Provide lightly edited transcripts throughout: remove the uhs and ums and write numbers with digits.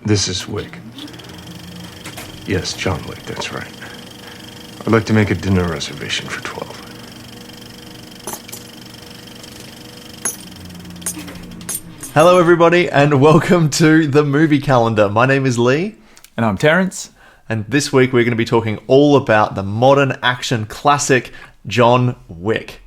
This is WICK. Yes, John Wick, that's right. I'd like to make a dinner reservation for 12. Hello everybody and welcome to the movie calendar. My name is Lee. And I'm Terence. And this week we're going to be talking all about the modern action classic, John Wick.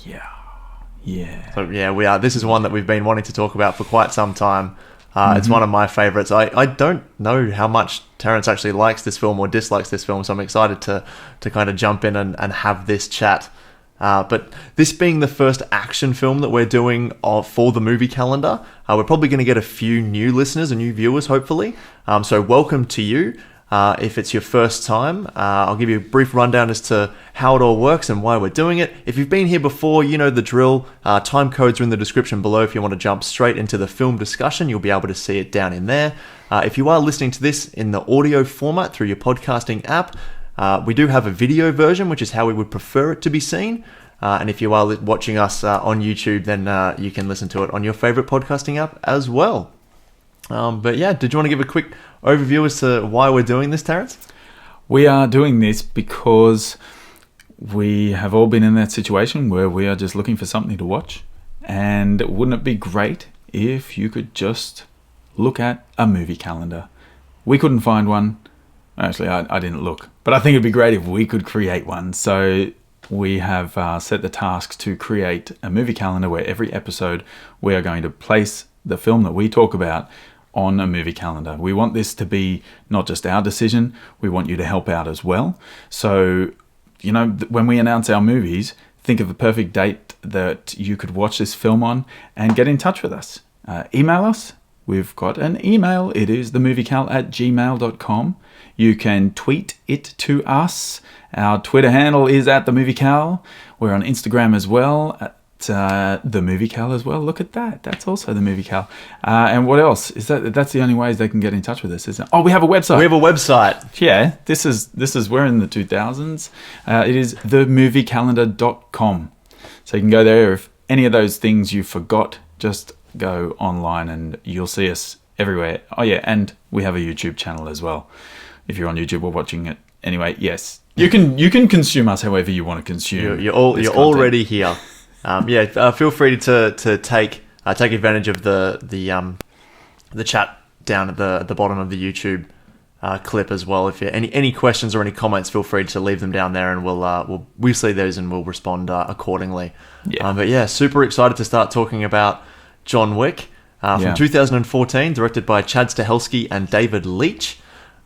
Yeah. So we are. This is one that we've been wanting to talk about for quite some time. It's one of my favorites. I don't know how much Terence actually likes this film or dislikes this film, so I'm excited to kind of jump in and have this chat. But this being the first action film that we're doing for the movie calendar, we're probably going to get a few new listeners and new viewers, hopefully. So welcome to you. If it's your first time, I'll give you a brief rundown as to how it all works and why we're doing it. If you've been here before, you know the drill. Time codes are in the description below. If you want to jump straight into the film discussion, you'll be able to see it down in there. If you are listening to this in the audio format through your podcasting app, we do have a video version, which is how we would prefer it to be seen. And if you are watching us on YouTube, then you can listen to it on your favorite podcasting app as well. But yeah, did you want to give a quick overview as to why we're doing this, Terence? We are doing this because we have all been in that situation where we are just looking for something to watch. And wouldn't it be great if you could just look at a movie calendar? We couldn't find one. Actually, I didn't look. But I think it'd be great if we could create one. So we have set the task to create a movie calendar where every episode we are going to place the film that we talk about on a movie calendar. We want this to be not just our decision, we want you to help out as well. So, you know, when we announce our movies, think of the perfect date that you could watch this film on and get in touch with us. Email us. We've got an email. It is themoviecal@gmail.com. You can tweet it to us. Our Twitter handle is @themoviecal. We're on Instagram as well, the movie cal as well. Look at that. That's also the movie cal. And what else is that? That's the only ways they can get in touch with us, isn't it? Oh, we have a website. We have a website. Yeah, this is we're in the 2000s. It is themoviecalendar.com. So you can go there. If any of those things you forgot, just go online and you'll see us everywhere. Oh yeah, and we have a YouTube channel as well. If you're on YouTube or watching it anyway, yes, you can consume us however you want to consume. You're already here. Feel free to take advantage of the chat down at the bottom of the YouTube clip as well. If you any questions or any comments, feel free to leave them down there, and we'll see those and we'll respond accordingly. Yeah. Super excited to start talking about John Wick from 2014, directed by Chad Stahelski and David Leitch,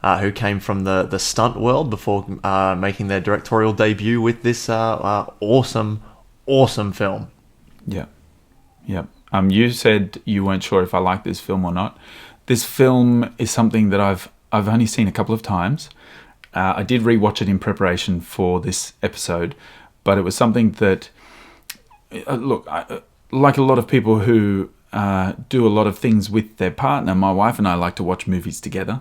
who came from the stunt world before making their directorial debut with this awesome film. Yeah. You said you weren't sure if I liked this film or not. This film is something that I've only seen a couple of times. I did rewatch it in preparation for this episode, but it was something that, like a lot of people who do a lot of things with their partner, my wife and I like to watch movies together.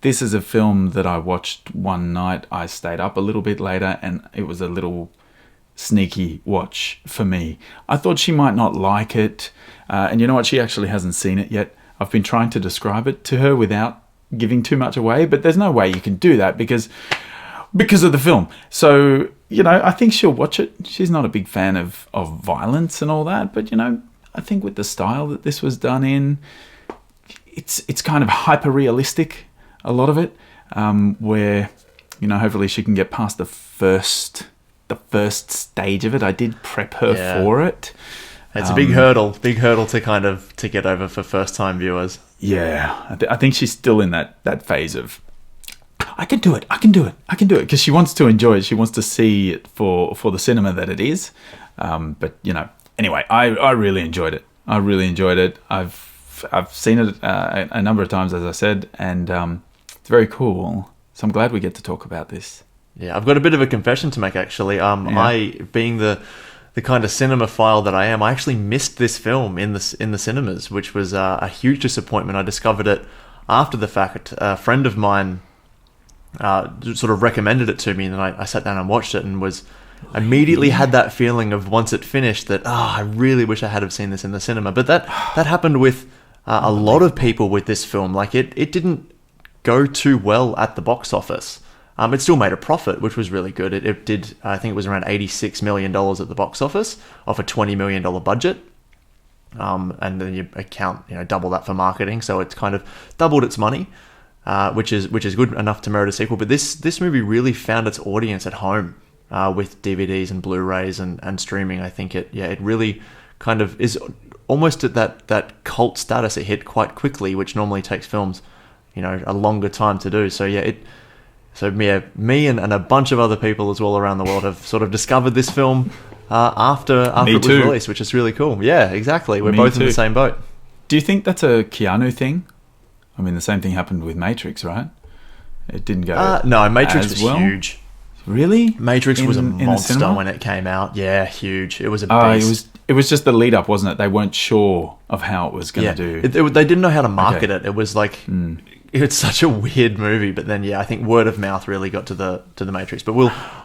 This is a film that I watched one night. I stayed up a little bit later, and it was a little sneaky watch for me. I thought she might not like it, and you know what? She actually hasn't seen it yet. I've been trying to describe it to her without giving too much away, but there's no way you can do that because of the film. So, you know, I think she'll watch it. She's not a big fan of violence and all that, but, you know, I think with the style that this was done in, it's kind of hyper-realistic, a lot of it, where, you know, hopefully she can get past the first stage of it. I did prep her for it. It's a big hurdle to get over for first-time viewers. Yeah, I think she's still in that phase of, I can do it, because she wants to enjoy it. She wants to see it for the cinema that it is. But, you know, anyway, I really enjoyed it. I've seen it a number of times, as I said, and it's very cool. So I'm glad we get to talk about this. Yeah, I've got a bit of a confession to make, actually. I, being the kind of cinemaphile that I am, I actually missed this film in the cinemas, which was a huge disappointment. I discovered it after the fact. A friend of mine sort of recommended it to me, and I sat down and watched it, and was immediately had that feeling of once it finished that I really wish I had have seen this in the cinema. But that happened with a lot of people with this film. Like it didn't go too well at the box office. It still made a profit, which was really good. It did, I think it was around $86 million at the box office off a $20 million budget. And then you account, double that for marketing. So it's kind of doubled its money, which is good enough to merit a sequel. But this movie really found its audience at home with DVDs and Blu-rays and streaming. I think it really kind of is almost at that cult status. It hit quite quickly, which normally takes films, a longer time to do. So me and a bunch of other people as well around the world have sort of discovered this film after it was released, which is really cool. Yeah, exactly. We're both in the same boat. Do you think that's a Keanu thing? I mean, the same thing happened with Matrix, right? It didn't go. No, Matrix was huge. Really? Matrix was a monster when it came out. Yeah, huge. It was a beast. It was just the lead up, wasn't it? They weren't sure of how it was going to do. They didn't know how to market it. It was like it's such a weird movie. But then I think word of mouth really got to the Matrix. But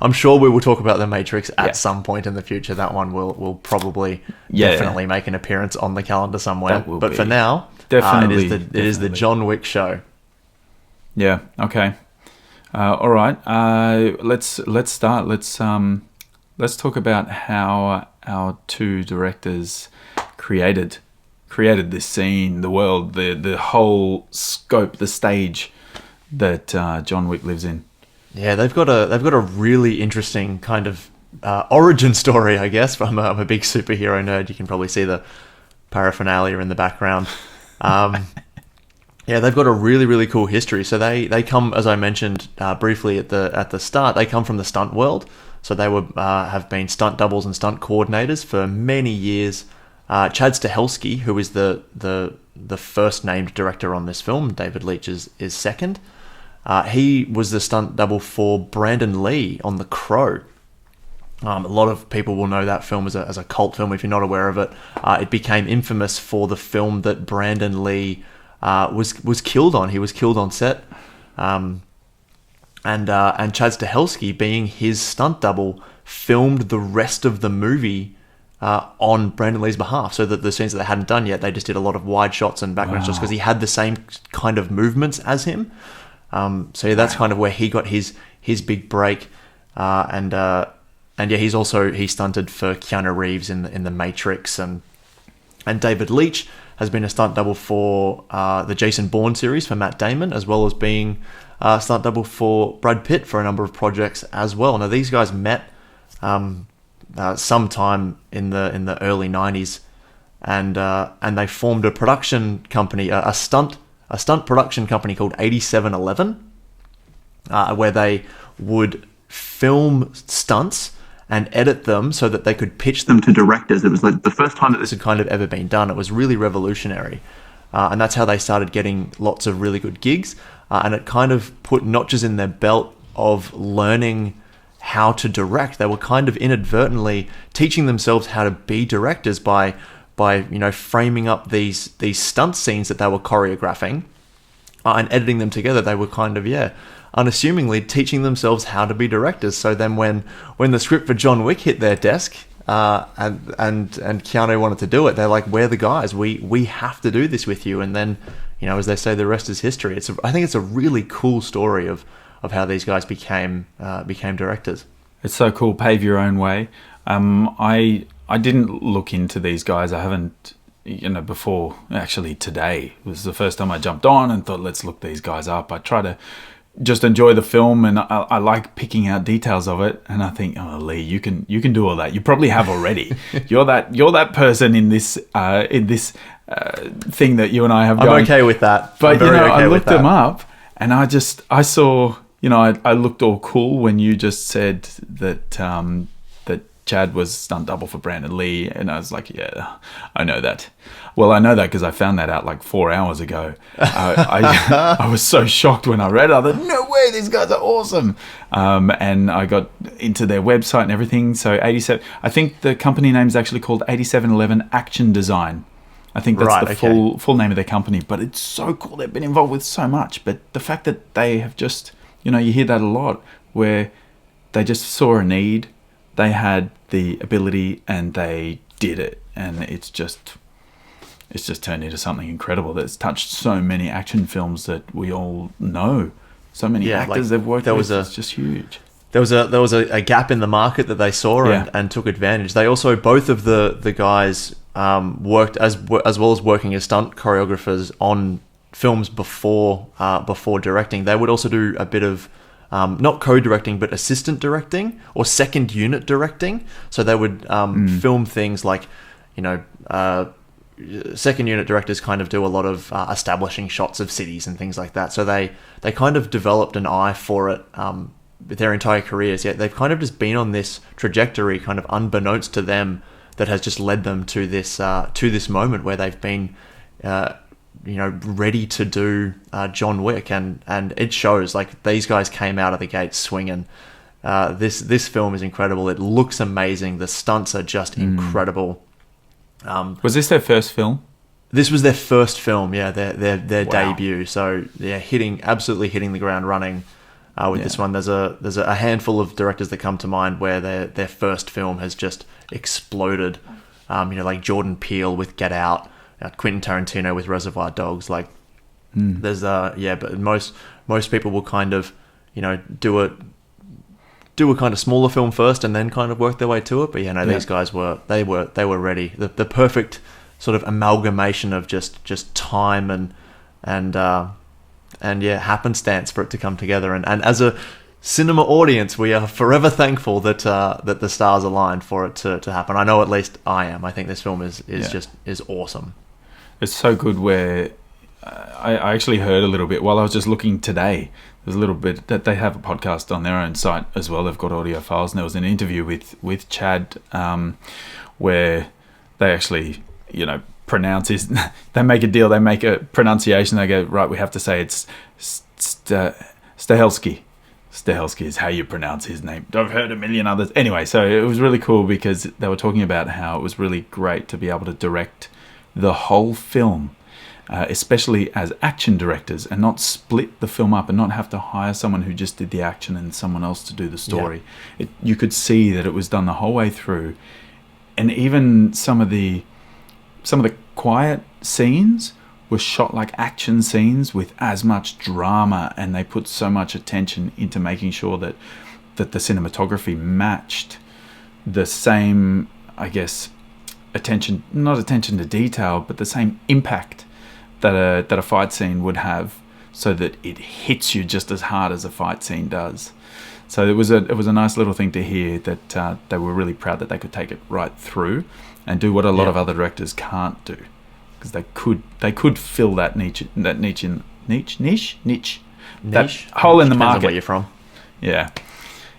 I'm sure we will talk about the Matrix at some point in the future. That one will probably definitely make an appearance on the calendar somewhere. But for now, definitely it is the John Wick show. Yeah. Okay. All right. Let's start. Let's talk about how our two directors created this scene, the world, the whole scope, the stage that John Wick lives in. Yeah, they've got a really interesting kind of origin story, I guess. I'm a big superhero nerd. You can probably see the paraphernalia in the background. Yeah, they've got a really, really cool history. So they come, as I mentioned briefly at the start, they come from the stunt world. So they have been stunt doubles and stunt coordinators for many years. Chad Stahelski, who is the first named director on this film, David Leitch is second. He was the stunt double for Brandon Lee on The Crow. A lot of people will know that film as a cult film. If you're not aware of it, it became infamous for the film that Brandon Lee was killed on. He was killed on set, and Chad Stahelski, being his stunt double, filmed the rest of the movie on Brandon Lee's behalf. So that the scenes that they hadn't done yet, they just did a lot of wide shots and background shots because he had the same kind of movements as him. So that's kind of where he got his big break, and he stunted for Keanu Reeves in the Matrix, and David Leitch has been a stunt double for the Jason Bourne series for Matt Damon, as well as being a stunt double for Brad Pitt for a number of projects as well. Now these guys met sometime in the early 90s, and they formed a production company, a stunt production company called 8711, where they would film stunts and edit them so that they could pitch them to directors. It was like the first time that this had kind of ever been done. It was really revolutionary. And that's how they started getting lots of really good gigs. And it kind of put notches in their belt of learning how to direct. They were kind of inadvertently teaching themselves how to be directors by framing up these stunt scenes that they were choreographing and editing them together. They were kind of, unassumingly teaching themselves how to be directors. So then when the script for John Wick hit their desk, and Keanu wanted to do it, they're like, we're the guys. We have to do this with you. And then, as they say, the rest is history. I think it's a really cool story of how these guys became directors. It's so cool. Pave your own way. I didn't look into these guys. I haven't, before. Actually, today was the first time I jumped on and thought, let's look these guys up. I try to just enjoy the film, and I like picking out details of it. And I think, oh, Lee, you can do all that. You probably have already. You're that person in this thing that you and I have going. I'm okay with that. But I looked them up, and I saw. I looked all cool when you just said that that Chad was stunt double for Brandon Lee, and I was like, yeah, I know that. Well, I know that because I found that out like 4 hours ago. I was so shocked when I read it. I thought, no way, these guys are awesome. And I got into their website and everything. So 87, I think the company name is actually called 8711 Action Design. I think that's the full name of their company. But it's so cool. They've been involved with so much. But the fact that they have just, you hear that a lot, where they just saw a need, they had the ability, and they did it. And it's just... it's just turned into something incredible that's touched so many action films that we all know. So many actors they've worked with. It's just huge. There was a gap in the market that they saw and took advantage. They also, both of the guys worked as well as working as stunt choreographers on films before directing. They would also do a bit of not co-directing but assistant directing or second unit directing. So they would film things like, second unit directors kind of do a lot of establishing shots of cities and things like that. So they kind of developed an eye for it their entire careers. Yet they've kind of just been on this trajectory, kind of unbeknownst to them, that has just led them to this moment where they've been ready to do John Wick, and it shows. Like, these guys came out of the gate swinging. This film is incredible. It looks amazing. The stunts are just incredible. Was this their first film? This was their first film, their debut. So absolutely hitting the ground running with this one. There's a handful of directors that come to mind where their first film has just exploded. Like Jordan Peele with Get Out, Quentin Tarantino with Reservoir Dogs. Like, there's but most people will kind of do a kind of smaller film first and then kind of work their way to it. But these guys were ready. The perfect sort of amalgamation of just time and happenstance for it to come together. And as a cinema audience, we are forever thankful that the stars aligned for it to happen. I know at least I am. I think this film is awesome. It's so good. Where I actually heard a little bit while I was just looking today. There's a little bit that they have a podcast on their own site as well. They've got audio files, and there was an interview with Chad where they actually pronounce his. They make a deal. They make a pronunciation. They go, right, we have to say it's Stahelski. Stahelski is how you pronounce his name. I've heard a million others. Anyway, so it was really cool because they were talking about how it was really great to be able to direct the whole film, especially as action directors, and not split the film up and not have to hire someone who just did the action and someone else to do the story. You could see that it was done the whole way through, and even some of the quiet scenes were shot like action scenes with as much drama, and they put so much attention into making sure that the cinematography matched the same, I guess, not attention to detail, but the same impact that a fight scene would have, so that it hits you just as hard as a fight scene does. So it was a nice little thing to hear that they were really proud that they could take it right through and do what a lot of other directors can't do, because they could fill that niche, that hole in the market. On where you're from. Yeah.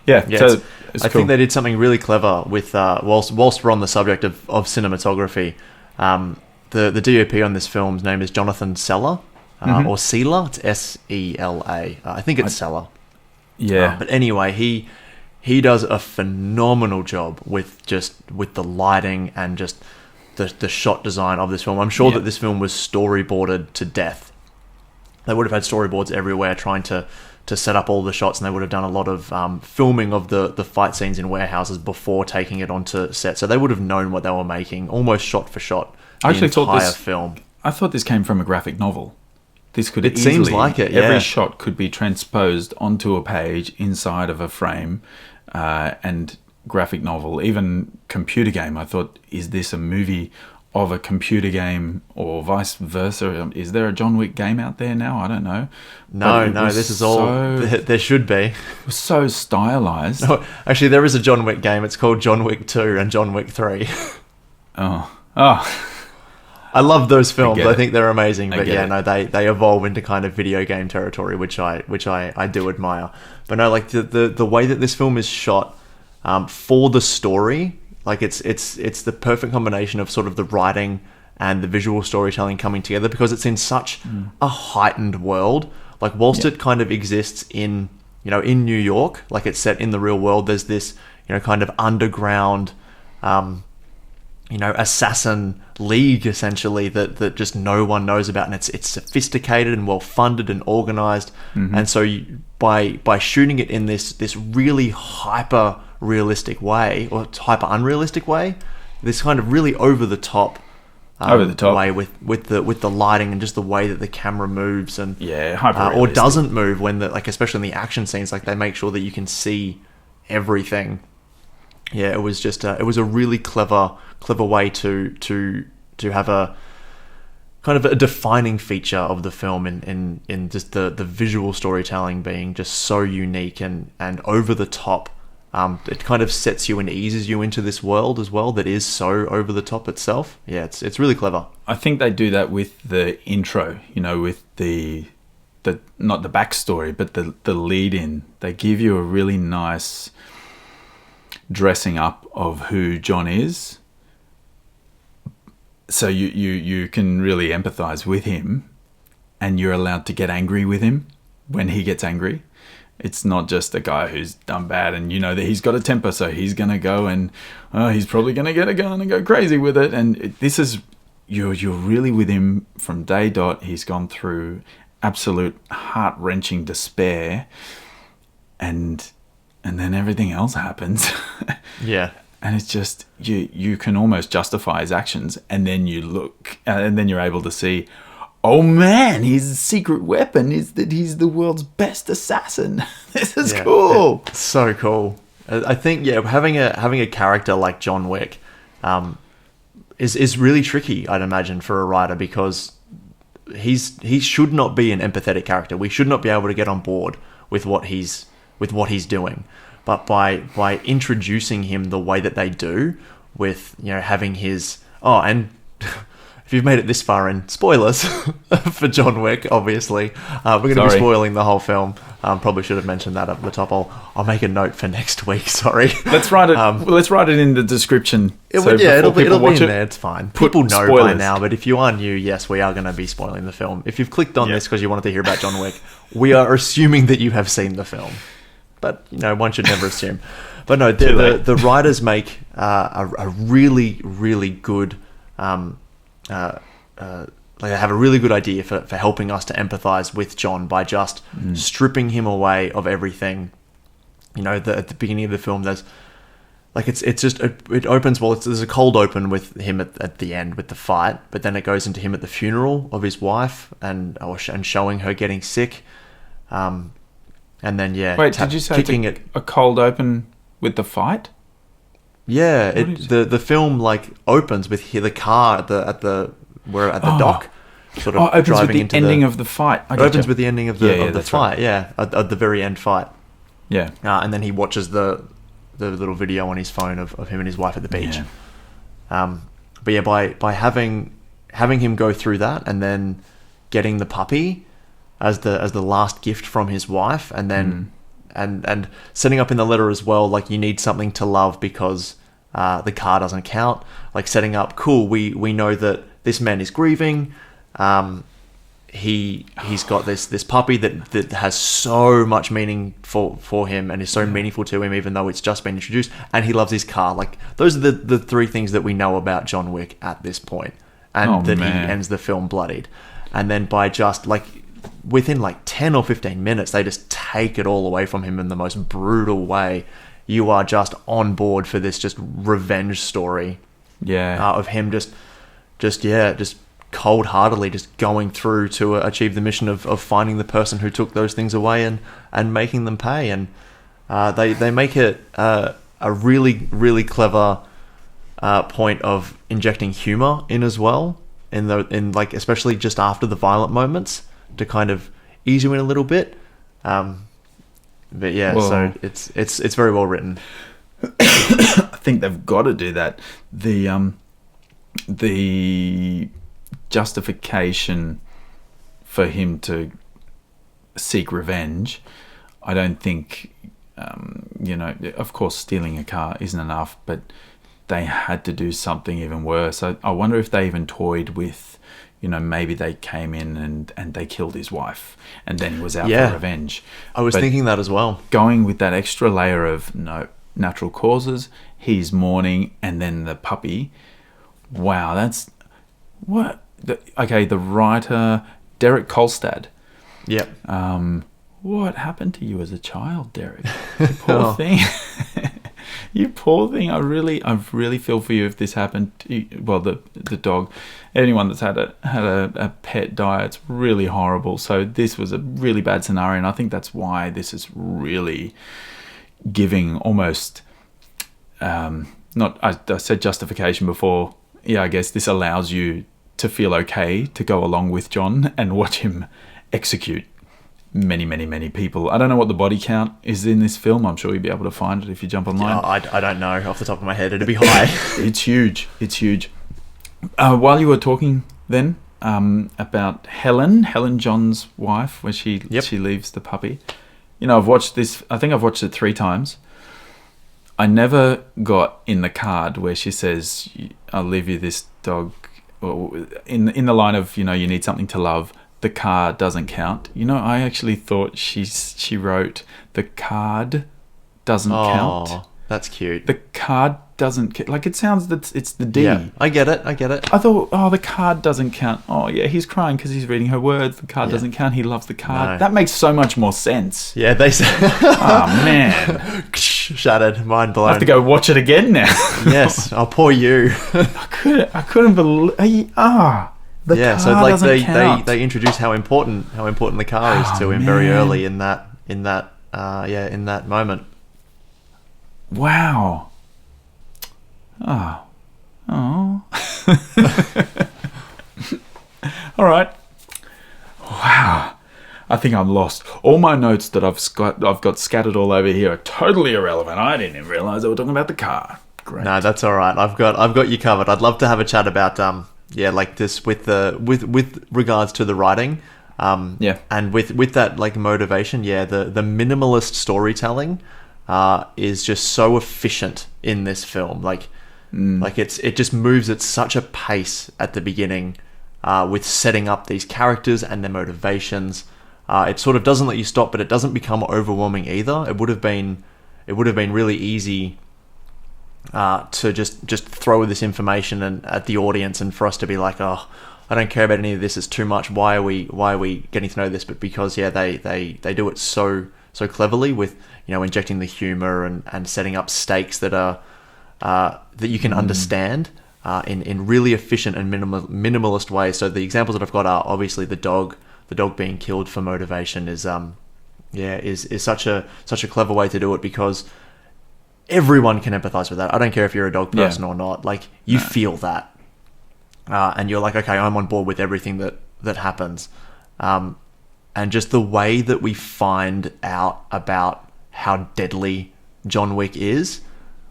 So I think they did something really clever with whilst we're on the subject of cinematography. The DOP on this film's name is Jonathan Sela, or Sela. It's S-E-L-A. I think it's Sela. Yeah. But anyway, he does a phenomenal job with the lighting and just the shot design of this film. I'm sure that this film was storyboarded to death. They would have had storyboards everywhere trying to set up all the shots, and they would have done a lot of filming of the fight scenes in warehouses before taking it onto set. So they would have known what they were making, almost shot for shot. I actually thought film. I thought this came from a graphic novel. This could It seems like it. Yeah. Every shot could be transposed onto a page inside of a frame, and graphic novel, even computer game. I thought, is this a movie of a computer game or vice versa? Is there a John Wick game out there now? I don't know. No, this is all... There should be. It was so stylized. No, actually, there is a John Wick game. It's called John Wick 2 and John Wick 3. Oh. I love those films. I think they're amazing. But they evolve into kind of video game territory, which I do admire. But no, like the way that this film is shot for the story, like it's the perfect combination of sort of the writing and the visual storytelling coming together, because it's in such a heightened world. Like, whilst it kind of exists in New York, like it's set in the real world, there's this kind of underground assassin league, essentially, that just no one knows about, and it's sophisticated and well funded and organized. And so by shooting it in this really hyper realistic way, or hyper unrealistic way, this kind of really over the top over the top way with the lighting and just the way that the camera moves and hyper or doesn't move when especially in the action scenes, like they make sure that you can see everything. Yeah, it was just it was a really clever way to have a kind of a defining feature of the film in just the visual storytelling being just so unique and over the top. It kind of sets you and eases you into this world as well that is so over the top itself. Yeah, it's really clever. I think they do that with the intro, with the not the backstory, but the lead in. They give you a really nice dressing up of who John is. So you can really empathize with him, and you're allowed to get angry with him when he gets angry. It's not just a guy who's done bad and you know that he's got a temper, so he's going to go and he's probably going to get a gun and go crazy with it. And this is, you're really with him from day dot. He's gone through absolute heart-wrenching despair, and then everything else happens. Yeah. And it's just, you can almost justify his actions, and then you look, and then you're able to see, oh man, his secret weapon is that he's the world's best assassin. This is cool. It's so cool. I think having a character like John Wick is really tricky, I'd imagine, for a writer, because he should not be an empathetic character. We should not be able to get on board with what he's doing. But by introducing him the way that they do, with having his and if you've made it this far in, spoilers for John Wick, obviously. We're going to be spoiling the whole film. Probably should have mentioned that up the top. I'll make a note for next week, sorry. Let's write it Let's write it in the description. It'll be in there, it's fine. People know spoilers by now, but if you are new, yes, we are going to be spoiling the film. If you've clicked on this because you wanted to hear about John Wick, we are assuming that you have seen the film. But, one should never assume. But no, the writers make a really, really good... they have a really good idea for helping us to empathize with John by just stripping him away of everything. At the beginning of the film, there's it opens there's a cold open with him at the end with the fight, but then it goes into him at the funeral of his wife and showing her getting sick, and then did you say kicking it a cold open with the fight? Yeah, the film opens with the car at the dock, sort of opens driving with the into ending of the fight. It opens with the ending of the fight. Right. Yeah, at the very end fight. Yeah, and then he watches the little video on his phone of him and his wife at the beach. Yeah. But yeah, by having him go through that and then getting the puppy as the last gift from his wife, and then. And setting up in the letter as well, you need something to love because the car doesn't count. Setting up, cool, we know that this man is grieving. He's got this puppy that has so much meaning for him and is so meaningful to him, even though it's just been introduced. And he loves his car. Those are the three things that we know about John Wick at this point, and he ends the film bloodied. And then by just within 10 or 15 minutes, they just take it all away from him in the most brutal way. You are just on board for this just revenge story. Yeah. Of him just cold-heartedly just going through to achieve the mission of finding the person who took those things away and making them pay. And they make it a really, really clever point of injecting humor in as well, in especially just after the violent moments, to kind of ease you in a little bit. But yeah, so it's very well written. I think they've got to do that. The justification for him to seek revenge, I don't think, of course stealing a car isn't enough, but they had to do something even worse. I wonder if they even toyed with, maybe they came in and they killed his wife and then he was out for revenge. I was thinking that as well. Going with that extra layer of natural causes, he's mourning, and then the puppy. Wow, that's... What? The writer, Derek Kolstad. Yep. What happened to you as a child, Derek? Poor thing. You poor thing. I really feel for you if this happened to you. Well, the dog, anyone that's had a pet die, it's really horrible. So this was a really bad scenario, and I think that's why this is really giving almost not. I said justification before. Yeah, I guess this allows you to feel okay to go along with John and watch him execute many people. I don't know what the body count is in this film. I'm sure you'll be able to find it if you jump online. I don't know off the top of my head. It'd be high. It's huge. While you were talking then about Helen, John's wife, where she leaves the puppy. I've watched this. I think I've watched it 3 times. I never got in the card where she says, "I'll leave you this dog," or in the line of, you need something to love. The car doesn't count. I actually thought she wrote the card doesn't count. Oh, that's cute. The card doesn't like it sounds that it's the D. Yeah, I get it. I thought, the card doesn't count. Oh yeah, he's crying because he's reading her words. The card doesn't count. He loves the card. No. That makes so much more sense. Yeah, they say. Oh man, shattered, mind blown. I have to go watch it again now. Yes, oh poor you. I couldn't believe. The car so like doesn't count. they introduce how important the car is to him very early in that moment. Wow. Oh. All right. Wow. I think I'm lost. All my notes that I've got scattered all over here are totally irrelevant. I didn't even realize they were talking about the car. Great. No, that's all right. I've got you covered. I'd love to have a chat about like this with regards to the writing. And with that like motivation, the minimalist storytelling is just so efficient in this film. Like it just moves at such a pace at the beginning with setting up these characters and their motivations. It sort of doesn't let you stop, but it doesn't become overwhelming either. It would have been really easy to just throw this information at the audience and for us to be like, oh, I don't care about any of this. It's too much. Why are we getting to know this? But because they do it so cleverly with injecting the humor and setting up stakes that are that you can understand in really efficient and minimalist ways. So the examples that I've got are obviously the dog being killed for motivation is such a clever way to do it because everyone can empathize with that. I don't care if you're a dog person or not. Like you feel that, and you're like, okay, I'm on board with everything that happens, and just the way that we find out about how deadly John Wick is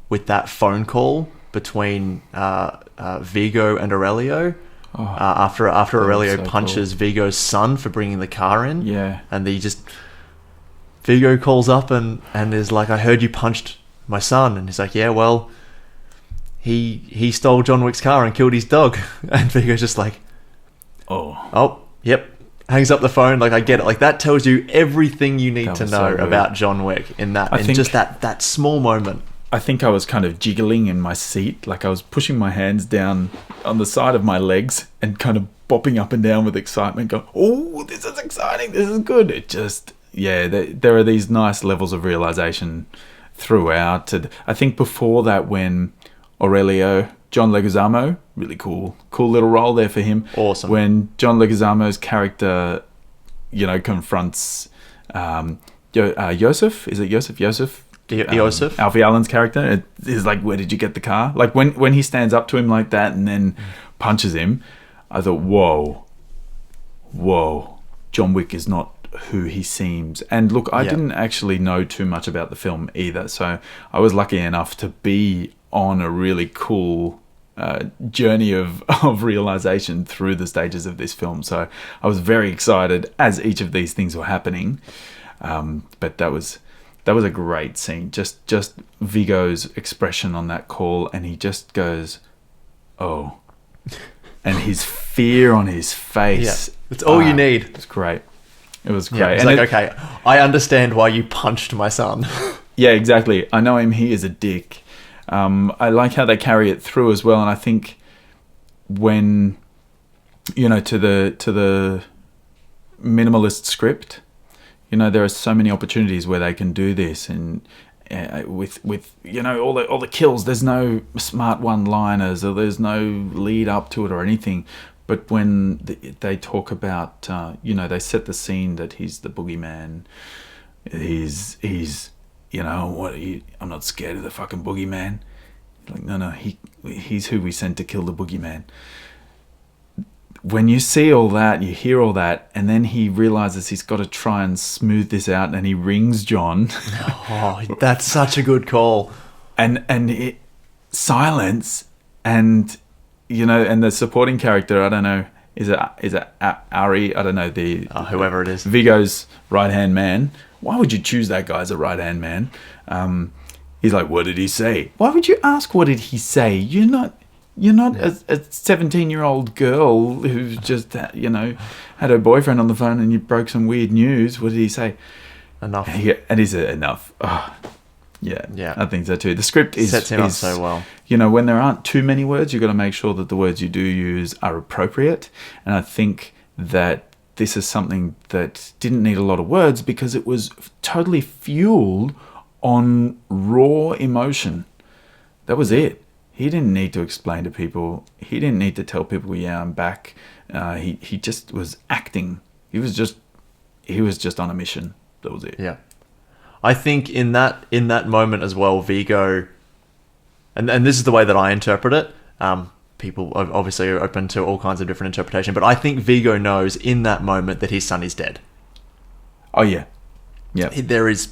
with that phone call between Vigo and Aurelio. After Aurelio punches Vigo's son for bringing the car in, and Vigo calls up and is like, I heard you punched my son, and he's like, yeah, well, he stole John Wick's car and killed his dog, and Vigo's just like, oh, yep, hangs up the phone. Like I get it. Like that tells you everything you need to know about John Wick in just that small moment. I think I was kind of jiggling in my seat, like I was pushing my hands down on the side of my legs and kind of bopping up and down with excitement, going, oh, this is exciting, this is good. It just, there are these nice levels of realization throughout. I think before that, when John Leguizamo, really cool little role there for him. Awesome. When John Leguizamo's character, confronts Yosef, is it Yosef? Yosef, Alfie Allen's character, it is like, where did you get the car? Like when he stands up to him like that and then punches him, I thought, whoa, John Wick is not who he seems. And look, I didn't actually know too much about the film either, so I was lucky enough to be on a really cool journey of realization through the stages of this film. So I was very excited as each of these things were happening. But that was a great scene. Just Vigo's expression on that call, and he just goes, oh, and his fear on his face. Yeah, it's all you need. It was great. It was great. Yeah, it's like, okay, I understand why you punched my son. Yeah, exactly. I know him. He is a dick. I like how they carry it through as well, and I think when to the minimalist script, there are so many opportunities where they can do this, and with all the kills. There's no smart one-liners, or there's no lead up to it or anything. But when they talk about, they set the scene that he's the boogeyman. He's I'm not scared of the fucking boogeyman. Like, no, he's who we sent to kill the boogeyman. When you see all that, you hear all that, and then he realizes he's got to try and smooth this out, and he rings John. Oh, that's such a good call. And silence, and and the supporting character, I don't know, is it Ari? I don't know, whoever it is, Viggo's right-hand man. Why would you choose that guy as a right-hand man? He's like, what did he say? Why would you ask what did he say? You're not a 17-year-old girl who's just, had her boyfriend on the phone and you broke some weird news. What did he say? Enough. And is it enough? Oh, yeah, I think so too. The script sets him up so well. When there aren't too many words, you've got to make sure that the words you do use are appropriate. And I think that this is something that didn't need a lot of words because it was totally fueled on raw emotion. That was it. He didn't need to explain to people. He didn't need to tell people, yeah, I'm back. He just was acting. He was just on a mission. That was it. Yeah. I think in that moment as well, Viggo, and this is the way that I interpret it. People obviously are open to all kinds of different interpretation, but I think Viggo knows in that moment that his son is dead. Oh yeah. Yeah. There's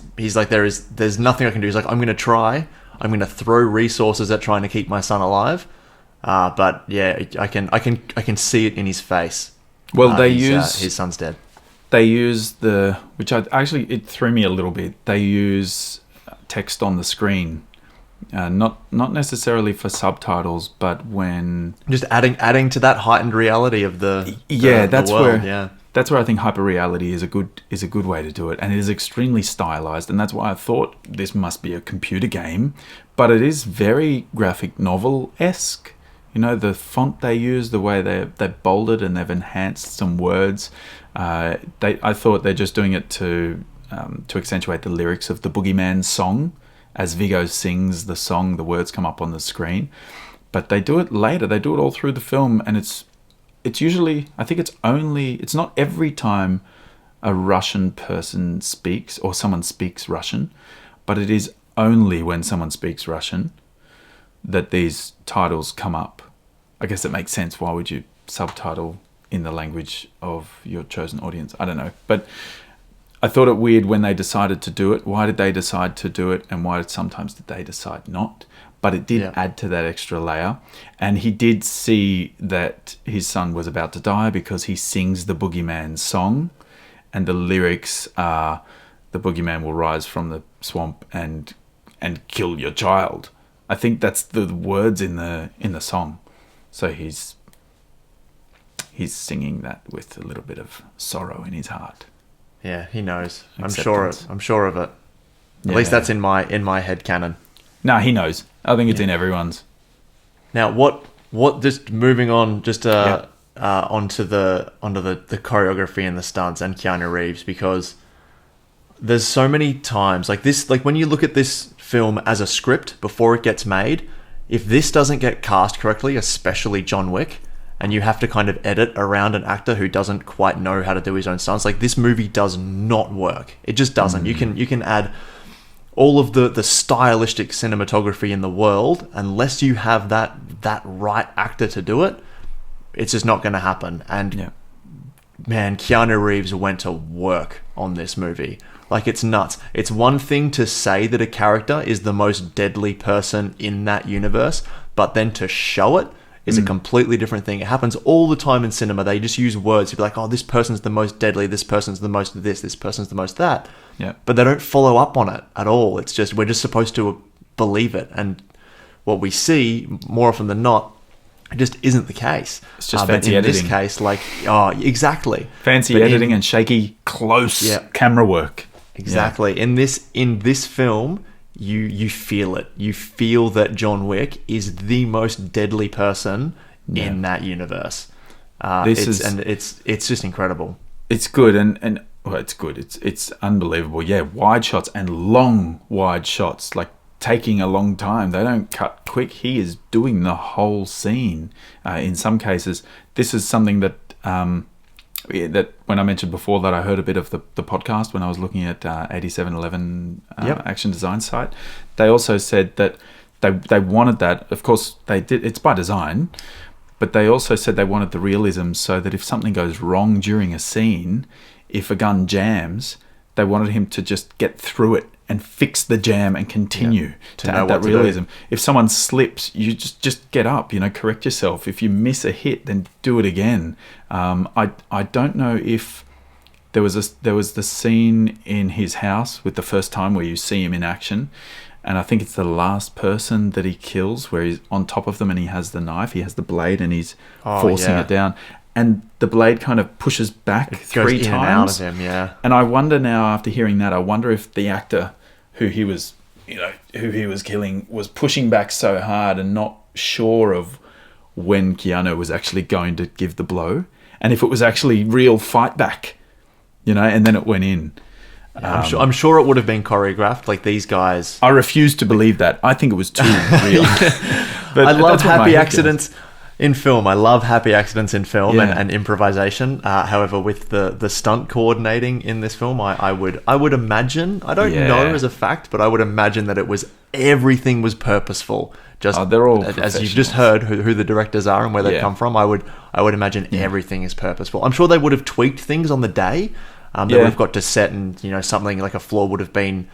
nothing I can do. He's like, I'm going to try. I'm going to throw resources at trying to keep my son alive. But yeah, I can see it in his face. Well, his son's dead. They use it threw me a little bit. They use text on the screen, not necessarily for subtitles, but when just adding to that heightened reality of the world. That's where I think hyperreality is a good way to do it, and it is extremely stylized, and that's why I thought this must be a computer game, but it is very graphic novel-esque. The font they use, the way they've bolded and they've enhanced some words. I thought they're just doing it to accentuate the lyrics of the Boogeyman song. As Viggo sings the song, the words come up on the screen, but they do it later. They do it all through the film, and it's usually, I think it's not every time a Russian person speaks or someone speaks Russian, but it is only when someone speaks Russian that these titles come up. I guess it makes sense. Why would you subtitle in the language of your chosen audience? I don't know. But I thought it weird when they decided to do it. Why did they decide to do it? And why sometimes did they decide not? But it did add to that extra layer. And he did see that his son was about to die because he sings the Boogeyman song. And the lyrics are, the Boogeyman will rise from the swamp and kill your child. I think that's the words in the song. So he's singing that with a little bit of sorrow in his heart. Yeah, he knows. Acceptance. I'm sure of it. At least that's in my head canon. No, he knows. I think it's in everyone's. Now, what? Just moving on, onto the choreography and the stunts and Keanu Reeves, because there's so many times like this. Like when you look at this film as a script before it gets made, if this doesn't get cast correctly, especially John Wick, and you have to kind of edit around an actor who doesn't quite know how to do his own stunts, like this movie does not work. It just doesn't. You can add all of the stylistic cinematography in the world, unless you have that right actor to do it, it's just not going to happen. And man, Keanu Reeves went to work on this movie. Like, it's nuts. It's one thing to say that a character is the most deadly person in that universe, but then to show it is a completely different thing. It happens all the time in cinema. They just use words to be like, oh, this person's the most deadly, this person's the most this person's the most that. Yeah. But they don't follow up on it at all. It's just, we're just supposed to believe it. And what we see, more often than not, it just isn't the case. It's just fancy editing. In this case, like, oh, exactly. Fancy editing and shaky, close camera work. Exactly. Yeah. In this film, you feel it. You feel that John Wick is the most deadly person in that universe. It's just incredible. It's good, and Well, it's good. It's unbelievable. Yeah, wide shots and long wide shots, like taking a long time. They don't cut quick. He is doing the whole scene. In some cases, this is something that that when I mentioned before that I heard a bit of the podcast when I was looking at 8711 Action Design site. They also said that they wanted that. Of course, they did. It's by design. But they also said they wanted the realism so that if something goes wrong during a scene, if a gun jams, they wanted him to just get through it and fix the jam and continue to add that realism. If someone slips, you just get up, correct yourself. If you miss a hit, then do it again. I don't know if there was the scene in his house with the first time where you see him in action. And I think it's the last person that he kills where he's on top of them and he has the knife. He has the blade and he's forcing it down. And the blade kind of pushes back three times. Goes in and out of him, yeah. And I wonder now, after hearing that, I wonder if the actor who he was killing was pushing back so hard and not sure of when Keanu was actually going to give the blow. And if it was actually real fight back, and then it went in. I'm sure it would have been choreographed. Like these guys, I refuse to believe that. I think it was too real. But I love happy accidents in film. I love happy accidents in film and improvisation. However, with the stunt coordinating in this film, I would imagine, I don't know as a fact, but I would imagine that everything was purposeful. Just they're all as you've just heard who the directors are and where they come from. I would imagine everything is purposeful. I'm sure they would have tweaked things on the day. That we've got to set, and something like a floor would have been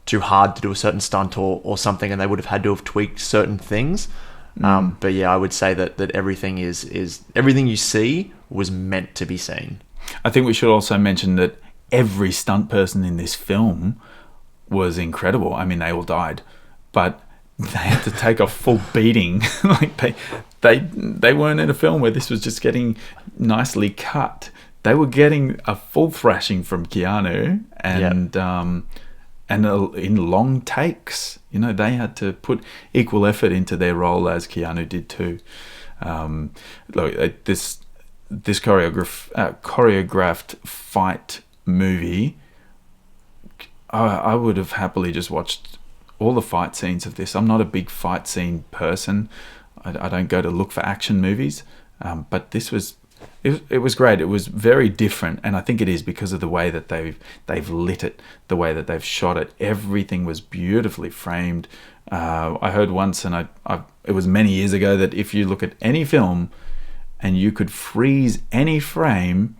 too hard to do a certain stunt or something, and they would have had to have tweaked certain things. But I would say that everything is everything you see was meant to be seen. I think we should also mention that every stunt person in this film was incredible. I mean, they all died, but they had to take a full beating. Like they weren't in a film where this was just getting nicely cut. They were getting a full thrashing from Keanu and in long takes. They had to put equal effort into their role as Keanu did too. This choreographed fight movie, I would have happily just watched all the fight scenes of this. I'm not a big fight scene person. I don't go to look for action movies, but this was... It was great. It was very different, and I think it is because of the way that they've lit it, the way that they've shot it. Everything was beautifully framed. I heard once, and it was many years ago, that if you look at any film and you could freeze any frame,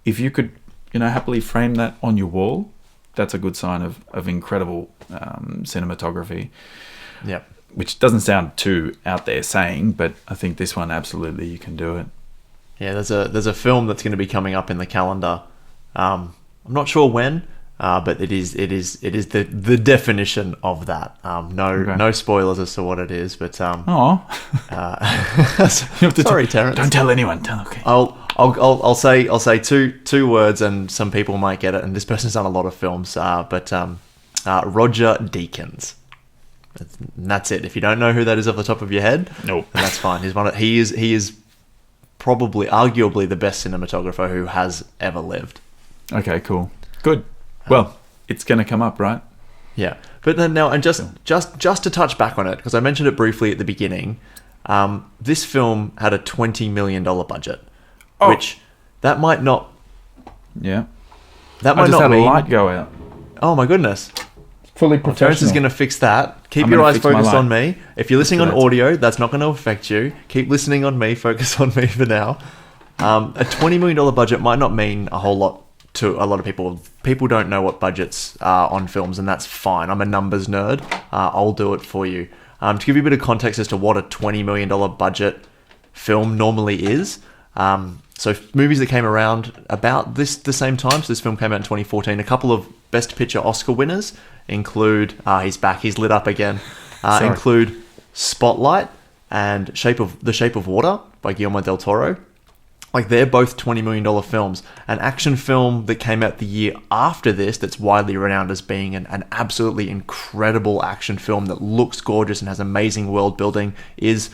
if you could, happily frame that on your wall, that's a good sign of incredible cinematography. Yeah, which doesn't sound too out there saying, but I think this one absolutely you can do it. Yeah, there's a film that's going to be coming up in the calendar. I'm not sure when, but it is the definition of that. No spoilers as to what it is, but sorry, Terence. Don't tell anyone. Okay. I'll say two words, and some people might get it. And this person's done a lot of films, but Roger Deakins. And that's it. If you don't know who that is off the top of your head, nope, then that's fine. He is probably, arguably, the best cinematographer who has ever lived. Okay, cool, good. Well, it's going to come up, right? Yeah, but then now, and just to touch back on it, because I mentioned it briefly at the beginning, this film had a $20 million budget, which that might not. Yeah, that might I just not had mean a light go out. Oh my goodness. Fully professional. Terence is going to fix that. Keep your eyes focused on me. If you're listening on audio, that's not going to affect you. Keep listening on me. Focus on me for now. A $20 million budget might not mean a whole lot to a lot of people. People don't know what budgets are on films, and that's fine. I'm a numbers nerd. I'll do it for you. To give you a bit of context as to what a $20 million budget film normally is. So movies that came around about the same time. So this film came out in 2014. A couple of Best Picture Oscar winners include, he's back, he's lit up again, include Spotlight and The Shape of Water by Guillermo del Toro. Like, they're both $20 million films. An action film that came out the year after this that's widely renowned as being an absolutely incredible action film that looks gorgeous and has amazing world building is,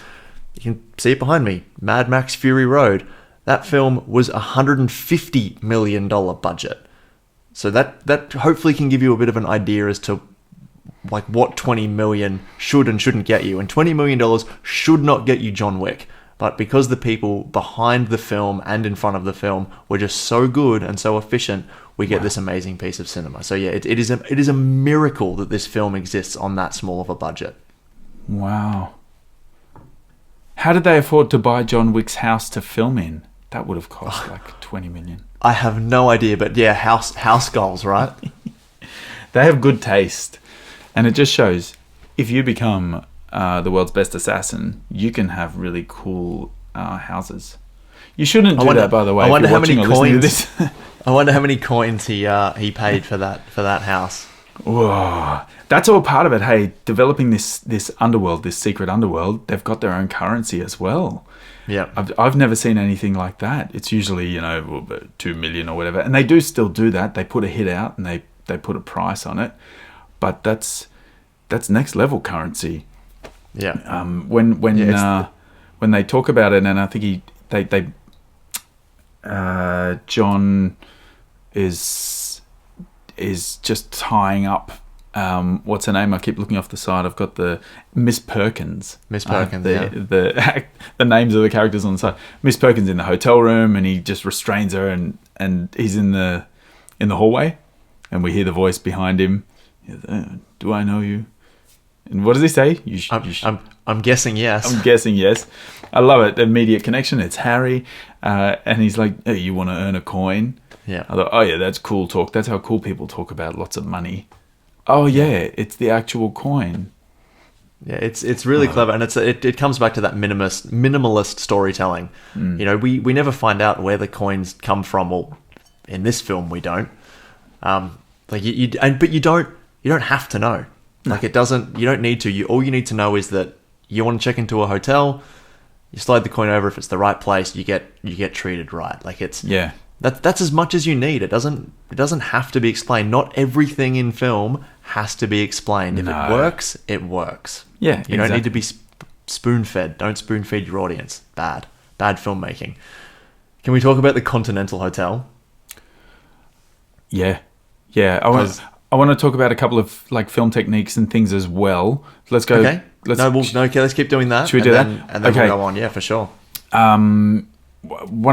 you can see it behind me, Mad Max Fury Road. That film was $150 million budget. So that hopefully can give you a bit of an idea as to like what 20 million should and shouldn't get you. And $20 million should not get you John Wick. But because the people behind the film and in front of the film were just so good and so efficient, we get this amazing piece of cinema. So yeah, it is a miracle that this film exists on that small of a budget. Wow. How did they afford to buy John Wick's house to film in? That would have cost like 20 million. I have no idea, but yeah, house goals, right? They have good taste. And it just shows, if you become the world's best assassin, you can have really cool houses. You shouldn't do that, by the way. I wonder how many coins. This. I wonder how many coins he paid for that house. Whoa, that's all part of it. Hey, developing this underworld, this secret underworld, they've got their own currency as well. Yeah, I've never seen anything like that. It's usually 2 million or whatever, and they do still do that. They put a hit out and they put a price on it, but that's next level currency. Yeah. When they talk about it, and I think John is just tying up. What's her name? I keep looking off the side. I've got the Miss Perkins. Miss Perkins. The names of the characters on the side. Miss Perkins in the hotel room, and he just restrains her, and he's in the hallway, and we hear the voice behind him. Do I know you? And what does he say? I'm guessing yes. I'm guessing yes. I love it. Immediate connection. It's Harry, and he's like, "Hey, you want to earn a coin?" Yeah. I thought, oh yeah, that's cool talk. That's how cool people talk about lots of money. Oh yeah, it's the actual coin. Yeah, it's really clever, and it comes back to that minimalist storytelling. We never find out where the coins come from. Well, in this film, we don't. But you don't have to know. Like it doesn't. You don't need to. All you need to know is that you want to check into a hotel. You slide the coin over. If it's the right place, you get treated right. Like it's That's as much as you need. It doesn't have to be explained. Not everything in film has to be explained. If it works, it works. Yeah, you don't need to be spoon-fed. Don't spoon-feed your audience. Bad filmmaking. Can we talk about the Continental Hotel? Yeah. I want to talk about a couple of like film techniques and things as well. Let's go. Okay. Let's keep doing that. Should we do that? And then we'll go on. Yeah, for sure. One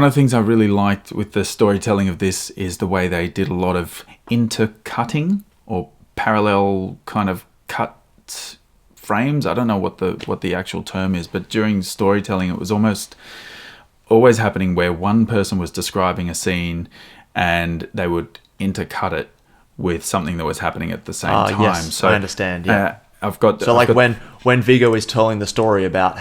of the things I really liked with the storytelling of this is the way they did a lot of intercutting or parallel kind of cut frames. I don't know what the actual term is, but during storytelling, it was almost always happening where one person was describing a scene and they would intercut it with something that was happening at the same time. Yes, so I understand. Yeah, when Viggo is telling the story about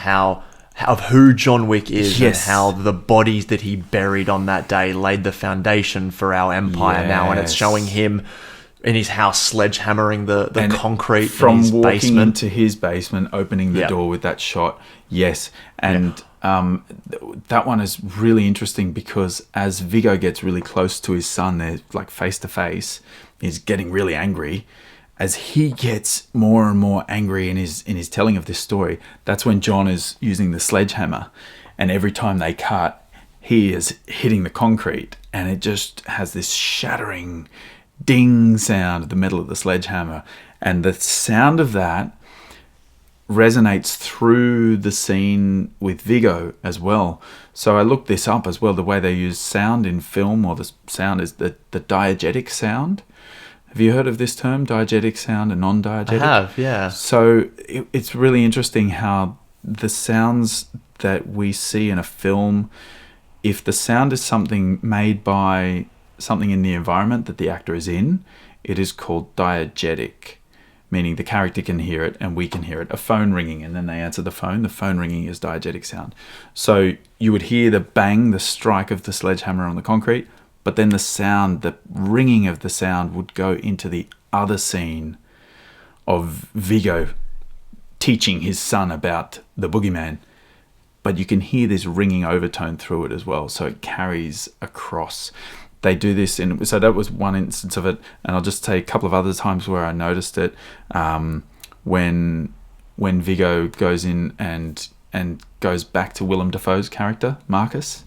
of who John Wick is and how the bodies that he buried on that day laid the foundation for our empire now, and it's showing him in his house sledgehammering the concrete from in his walking basement. into his basement, opening the door with that shot. Yes, and that one is really interesting because as Viggo gets really close to his son, they're like face to face. He's getting really angry. As he gets more and more angry in his telling of this story, that's when John is using the sledgehammer, and every time they cut, he is hitting the concrete, and it just has this shattering ding sound of the metal of the sledgehammer, and the sound of that resonates through the scene with Viggo as well. So I looked this up as well. The way they use sound in film, or the sound is the diegetic sound. Have you heard of this term, diegetic sound and non-diegetic? I have, yeah. So it's really interesting how the sounds that we see in a film, if the sound is something made by something in the environment that the actor is in, it is called diegetic, meaning the character can hear it and we can hear it. A phone ringing and then they answer the phone ringing is diegetic sound. So you would hear the bang, the strike of the sledgehammer on the concrete, but then the sound, the ringing of the sound would go into the other scene of Viggo teaching his son about the boogeyman. But you can hear this ringing overtone through it as well, so it carries across. They do this, so that was one instance of it, and I'll just say a couple of other times where I noticed it. When Viggo goes in and goes back to Willem Dafoe's character, Marcus,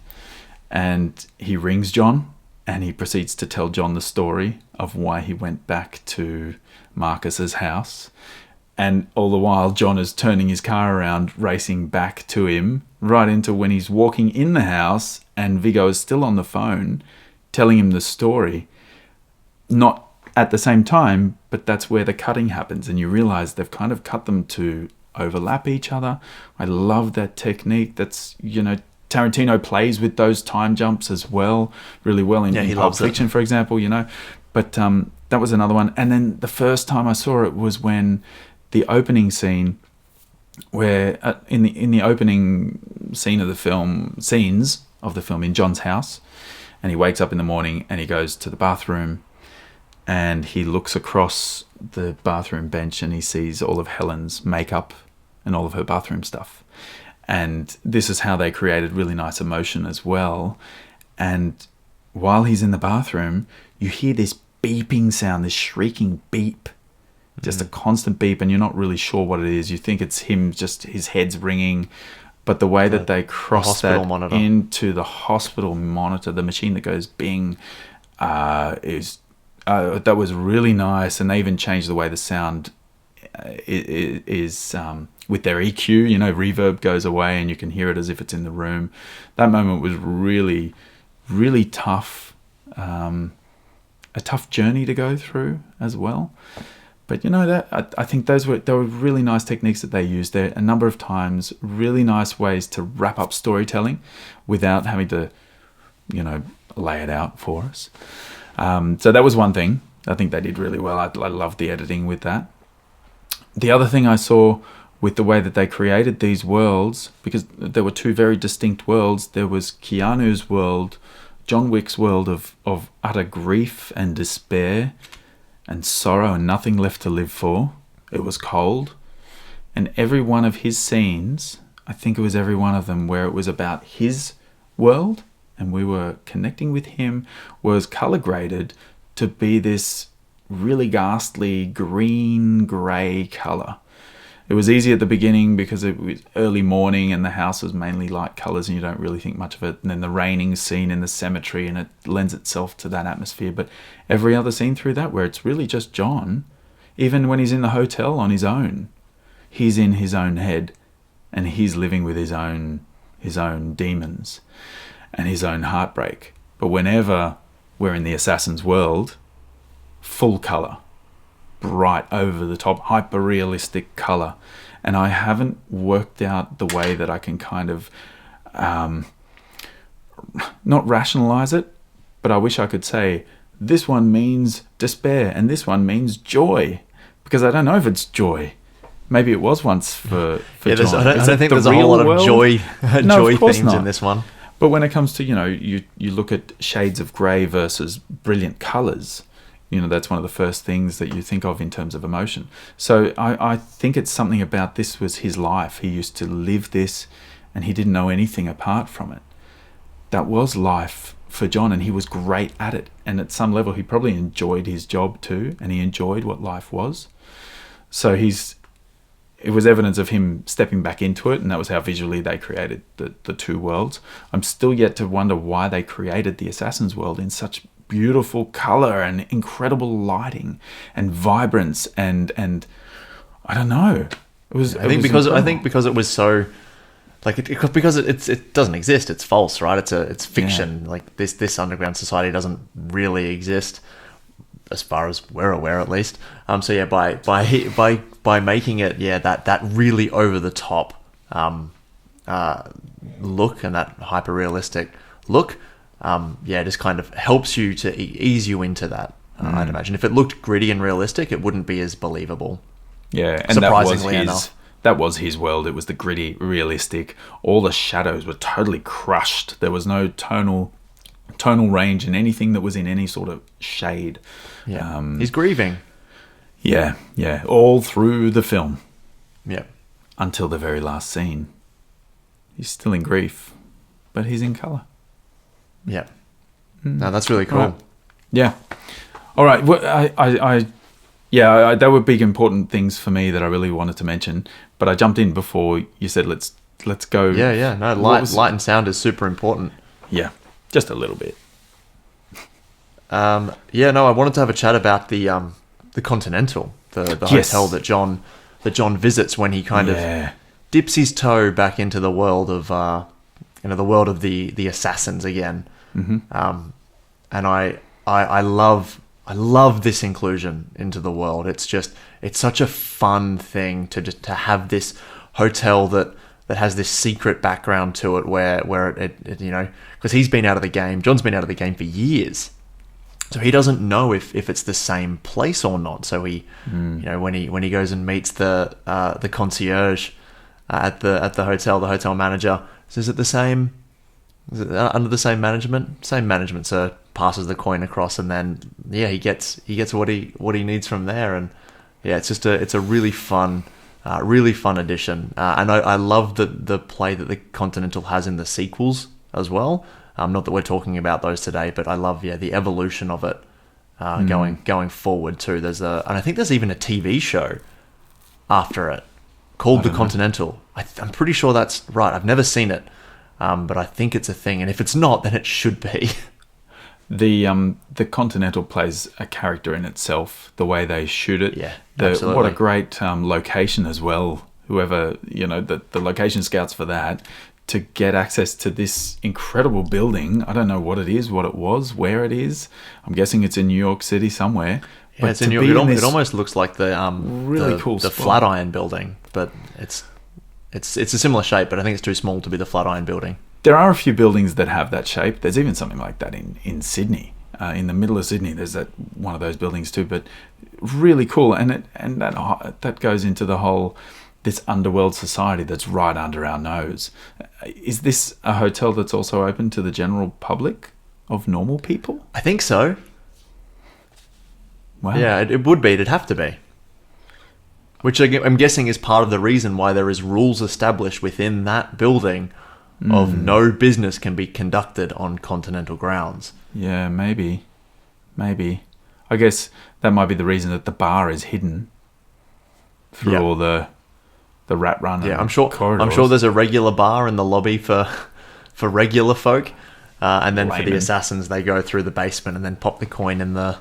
and he rings John, and he proceeds to tell John the story of why he went back to Marcus's house. And all the while, John is turning his car around, racing back to him, right into when he's walking in the house, and Viggo is still on the phone, telling him the story. Not at the same time, but that's where the cutting happens, and you realise they've kind of cut them to overlap each other. I love that technique. That's, Tarantino plays with those time jumps as well, really well in Pulp Fiction, for example, But that was another one. And then the first time I saw it was when the opening scene, where in the opening scenes of the film in John's house, and he wakes up in the morning and he goes to the bathroom, and he looks across the bathroom bench and he sees all of Helen's makeup and all of her bathroom stuff. And this is how they created really nice emotion as well. And while he's in the bathroom, you hear this beeping sound, this shrieking beep, just a constant beep, and you're not really sure what it is. You think it's him, just his head's ringing. But the way that they cross that monitor into the hospital monitor, the machine that goes bing, is that was really nice. And they even changed the way the sound is with their EQ. Reverb goes away and you can hear it as if it's in the room. That moment was really, really tough. A tough journey to go through as well. But that I think they were really nice techniques that they used there a number of times. Really nice ways to wrap up storytelling without having to, lay it out for us. So that was one thing I think they did really well. I loved the editing with that. The other thing I saw with the way that they created these worlds, because there were two very distinct worlds. There was Keanu's world, John Wick's world of utter grief and despair and sorrow and nothing left to live for. It was cold. And every one of his scenes, I think it was every one of them where it was about his world and we were connecting with him, was color graded to be this really ghastly green-grey color. It was easy at the beginning because it was early morning and the house was mainly light colors and you don't really think much of it. And then the raining scene in the cemetery, and it lends itself to that atmosphere. But every other scene through that where it's really just John, even when he's in the hotel on his own, he's in his own head and he's living with his own demons and his own heartbreak. But whenever we're in the assassin's world, full color, bright, over the top, hyper realistic color. And I haven't worked out the way that I can kind of not rationalize it, but I wish I could say this one means despair and this one means joy, because I don't know if it's joy. Maybe it was once for John. I don't think there's a whole lot of joy themes in this one. But when it comes to, you look at shades of grey versus brilliant colours, that's one of the first things that you think of in terms of emotion. So I think it's something about this was his life. He used to live this and he didn't know anything apart from it. That was life for John, and he was great at it. And at some level, he probably enjoyed his job too, and he enjoyed what life was. So it was evidence of him stepping back into it, and that was how visually they created the two worlds. I'm still yet to wonder why they created the Assassin's world in such beautiful color and incredible lighting and vibrance and I don't know. I think because it was so because it doesn't exist. It's false, right? It's fiction. Yeah. Like this underground society doesn't really exist, as far as we're aware, at least. So yeah, by making it that really over the top look and that hyper realistic look. Just kind of helps you to ease you into that. I'd imagine if it looked gritty and realistic, it wouldn't be as believable. Yeah, and surprisingly enough, that was his world. It was the gritty, realistic. All the shadows were totally crushed. There was no tonal range in anything that was in any sort of shade. Yeah, he's grieving. Yeah, all through the film. Yeah, until the very last scene, he's still in grief, but he's in color. Yeah. No, that's really cool. Right. Yeah. All right. Well, there were big important things for me that I really wanted to mention, but I jumped in before you said let's go. Yeah. No, light and sound is super important. Yeah, just a little bit. Yeah, no, I wanted to have a chat about the Continental, the Yes. hotel that John visits when he kind of dips his toe back into the world of the world of the assassins again. Mm-hmm. And I love this inclusion into the world. It's such a fun thing to have this hotel that has this secret background to it where it because he's been out of the game. John's been out of the game for years. So he doesn't know if it's the same place or not. So he, when he goes and meets the concierge at the hotel, the hotel manager, is it the same? Is it under the same management? Same management, sir. Passes the coin across, and then he gets what he needs from there. And it's a really fun addition. And I love the play that the Continental has in the sequels as well. Not that we're talking about those today, but I love the evolution of it going forward too. And I think there's even a TV show after it called The Continental. I'm pretty sure that's right. I've never seen it, but I think it's a thing. And if it's not, then it should be. The Continental plays a character in itself. The way they shoot it, absolutely. What a great location as well. Whoever the location scouts for that. To get access to this incredible building. I don't know what it is, what it was, where it is. I'm guessing it's in New York City somewhere. Yeah, it's in New York. It almost looks like the really cool the spot. Flatiron building, but it's a similar shape, but I think it's too small to be the Flatiron building. There are a few buildings that have that shape. There's even something like that in Sydney. In the middle of Sydney, there's one of those buildings too, but really cool. And that goes into the whole this underworld society that's right under our nose. Is this a hotel that's also open to the general public of normal people? I think so. Wow. Yeah, it would be. It'd have to be. Which I'm guessing is part of the reason why there is rules established within that building of no business can be conducted on Continental grounds. Yeah, maybe. I guess that might be the reason that the bar is hidden through all the rat run. Yeah, I'm sure corridors. there's a regular bar in the lobby for regular folk, and then for the assassins they go through the basement and then pop the coin in the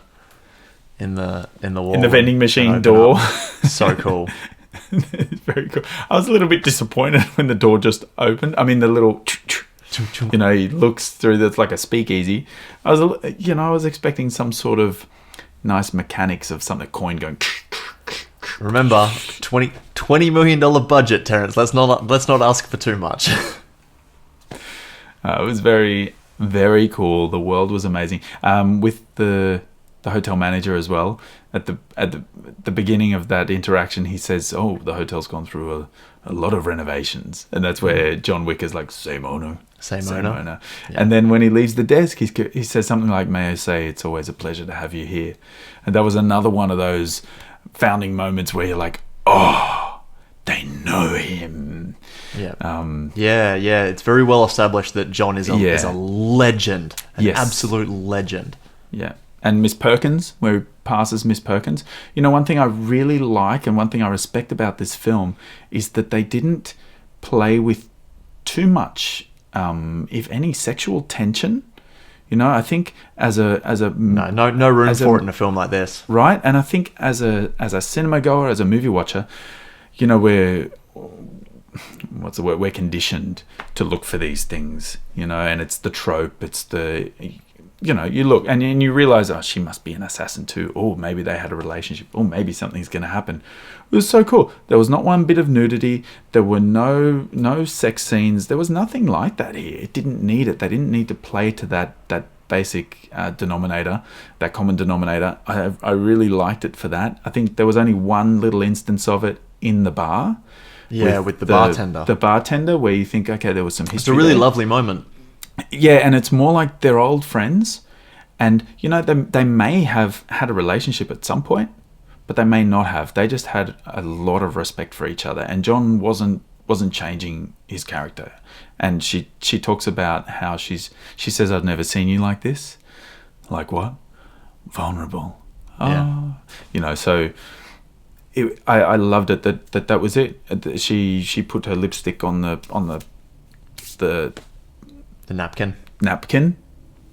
wall in the vending machine door. So cool. It's very cool. I was a little bit disappointed when the door just opened. I mean, the little, he looks through. That's like a speakeasy. I was expecting some sort of nice mechanics of something, coin going. Remember, $20 million budget, Terence. Let's not ask for too much. It was very, very cool. The world was amazing. With the hotel manager as well. At the beginning of that interaction, he says, "Oh, the hotel's gone through a lot of renovations," and that's where John Wick is like, "Same owner." Yeah. And then when he leaves the desk, he says something like, "May I say, it's always a pleasure to have you here." And that was another one of those founding moments where you're like, "Oh, they know him." Yeah. It's very well established that John is a legend, an absolute legend. Yeah. And Miss Perkins, where he passes Miss Perkins. One thing I really like and one thing I respect about this film is that they didn't play with too much, if any, sexual tension. I think as a no room for it in a film like this, right? And I think as a cinema goer, as a movie watcher, we're conditioned to look for these things, and it's the trope, it's the. You look and you realize, oh, she must be an assassin too. Oh, maybe they had a relationship. Oh, maybe something's going to happen. It was so cool. There was not one bit of nudity. There were no sex scenes. There was nothing like that here. It didn't need it. They didn't need to play to that basic denominator, that common denominator. I really liked it for that. I think there was only one little instance of it in the bar. Yeah, with the bartender. The bartender, where you think, okay, there was some history. It's a really lovely moment. Yeah, and it's more like they're old friends, and they may have had a relationship at some point, but they may not have. They just had a lot of respect for each other, and John wasn't changing his character. And she talks about how she says, "I've never seen you like this." Like what? Vulnerable. Yeah. So I loved it that was it. She put her lipstick on the The napkin.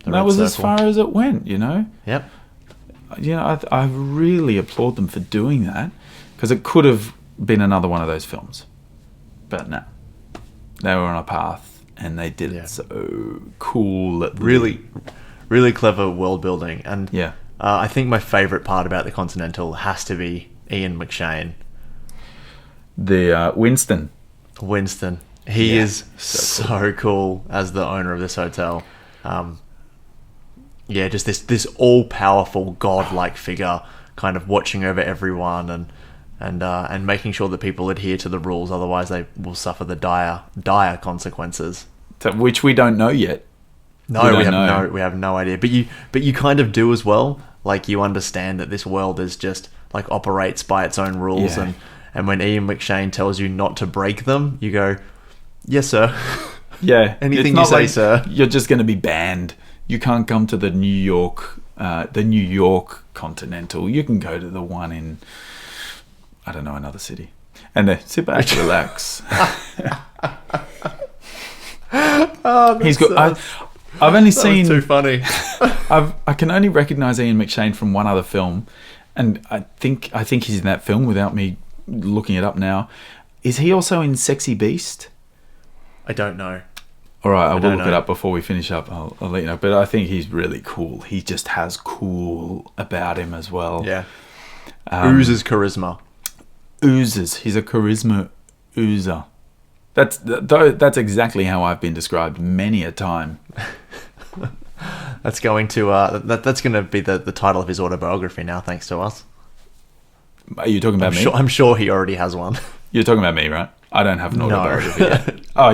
And that was as far as it went, Yep. I really applaud them for doing that, because it could have been another one of those films. But no. They were on a path, and they did it so cool. Really, really clever world building. And yeah. I think my favourite part about the Continental has to be Ian McShane. The Winston. He is so cool as the owner of this hotel. Just this all-powerful, godlike figure, kind of watching over everyone and making sure that people adhere to the rules, otherwise they will suffer the dire consequences. Which we don't know yet. No, we have no idea. But you kind of do as well. Like, you understand that this world is just like operates by its own rules, and when Ian McShane tells you not to break them, you go, "Yes, sir." Yeah. Anything you say, sir. You're just going to be banned. You can't come to the New York Continental. You can go to the one in, I don't know, another city. And sit back, relax. He's good. I've only seen. Too funny. I can only recognise Ian McShane from one other film, and I think he's in that film without me looking it up now. Is he also in Sexy Beast? I don't know. All right, I will look it up before we finish up. I'll let you know. But I think he's really cool. He just has cool about him as well. Yeah. Oozes charisma. Oozes. He's a charisma oozer. That's exactly how I've been described many a time. That's going to that's going to be the title of his autobiography now, thanks to us. Are you talking about me? I'm sure he already has one. You're talking about me, right? I don't have an autobiography yet. Oh,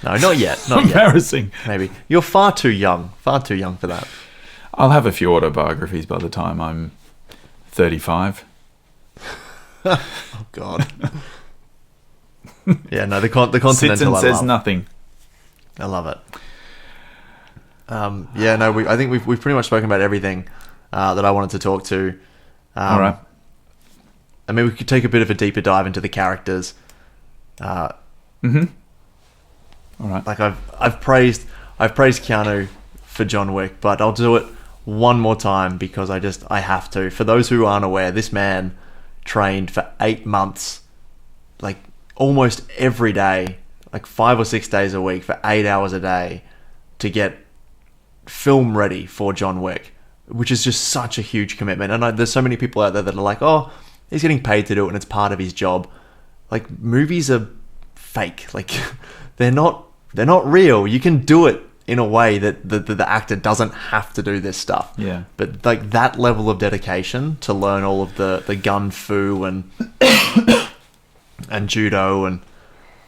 no, not yet. Not embarrassing. Yet. Maybe you're far too young for that. I'll have a few autobiographies by the time I'm 35. Oh God. Yeah, no, the Continental sits and says nothing. I love it. I think we've pretty much spoken about everything that I wanted to talk to. All right. I mean, we could take a bit of a deeper dive into the characters. All right. Like I've praised Keanu for John Wick, but I'll do it one more time because I have to. For those who aren't aware, this man trained for 8 months, like almost every day, like 5 or 6 days a week for 8 hours a day to get film ready for John Wick, which is just such a huge commitment. And there's so many people out there that are like, oh, he's getting paid to do it and it's part of his job. Like, movies are fake. Like, they're not real. You can do it in a way that the actor doesn't have to do this stuff. Yeah. But like that level of dedication to learn all of the gun fu and judo and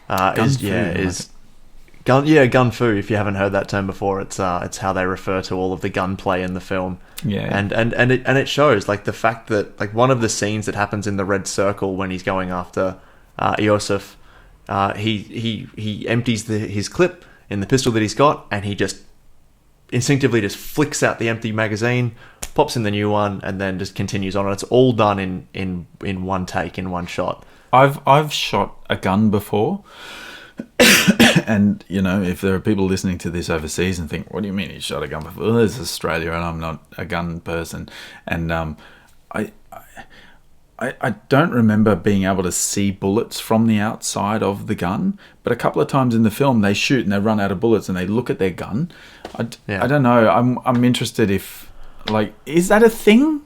gun fu. If you haven't heard that term before, it's how they refer to all of the gunplay in the film. Yeah. And it shows, like, the fact that, like, one of the scenes that happens in the red circle when he's going after Iosif, he empties his clip in the pistol that he's got, and he just instinctively just flicks out the empty magazine, pops in the new one, and then just continues on. And it's all done in one take, in one shot. I've shot a gun before. And, you know, if there are people listening to this overseas and think, what do you mean you shot a gun before? Well, this is Australia and I'm not a gun person. And I don't remember being able to see bullets from the outside of the gun, but a couple of times in the film they shoot and they run out of bullets and they look at their gun. I don't know. I'm interested if, like, is that a thing?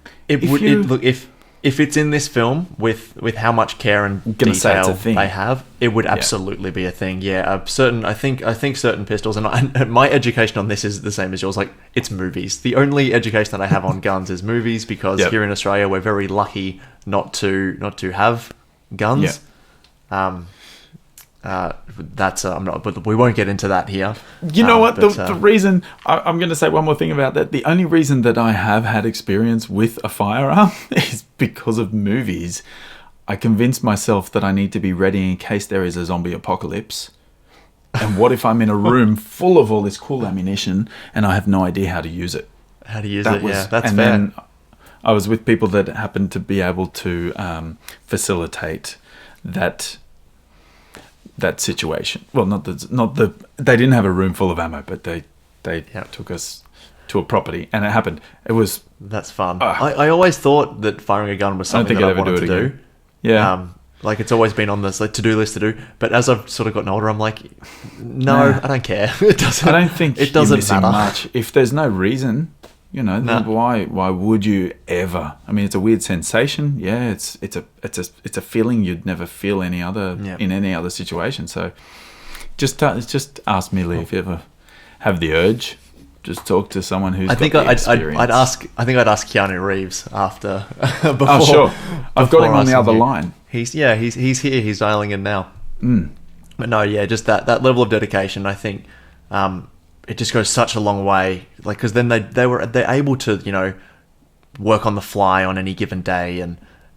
If it's in this film with how much care and detail they have, it would absolutely be a thing. Yeah, I think certain pistols, and my education on this is the same as yours. Like, it's movies. The only education that I have on guns is movies, because here in Australia we're very lucky not to have guns. But we won't get into that here. You know what? The reason I'm going to say one more thing about that. The only reason that I have had experience with a firearm is because of movies. I convinced myself that I need to be ready in case there is a zombie apocalypse. And what if I'm in a room full of all this cool ammunition and I have no idea how to use it? That's fair. Then I was with people that happened to be able to facilitate that situation. Well, they didn't have a room full of ammo, but they they took us to a property, and it happened. It was... That's fun. I always thought that firing a gun was something that I wanted to do. Yeah. Like, it's always been on this to-do list to do. But as I've sort of gotten older, I'm like, no, I don't care. It doesn't. I don't think it doesn't missing matter much. If there's no reason, then why would you ever? I mean, it's a weird sensation. Yeah, it's a feeling you'd never feel in any other situation. So just ask Millie if you ever have the urge. Just talk to someone who's. I'd ask Keanu Reeves after. Before, oh sure, I've got him on the other line. He's here. He's dialing in now. But no, just that level of dedication. I think it just goes such a long way. Like, because then they're able to work on the fly on any given day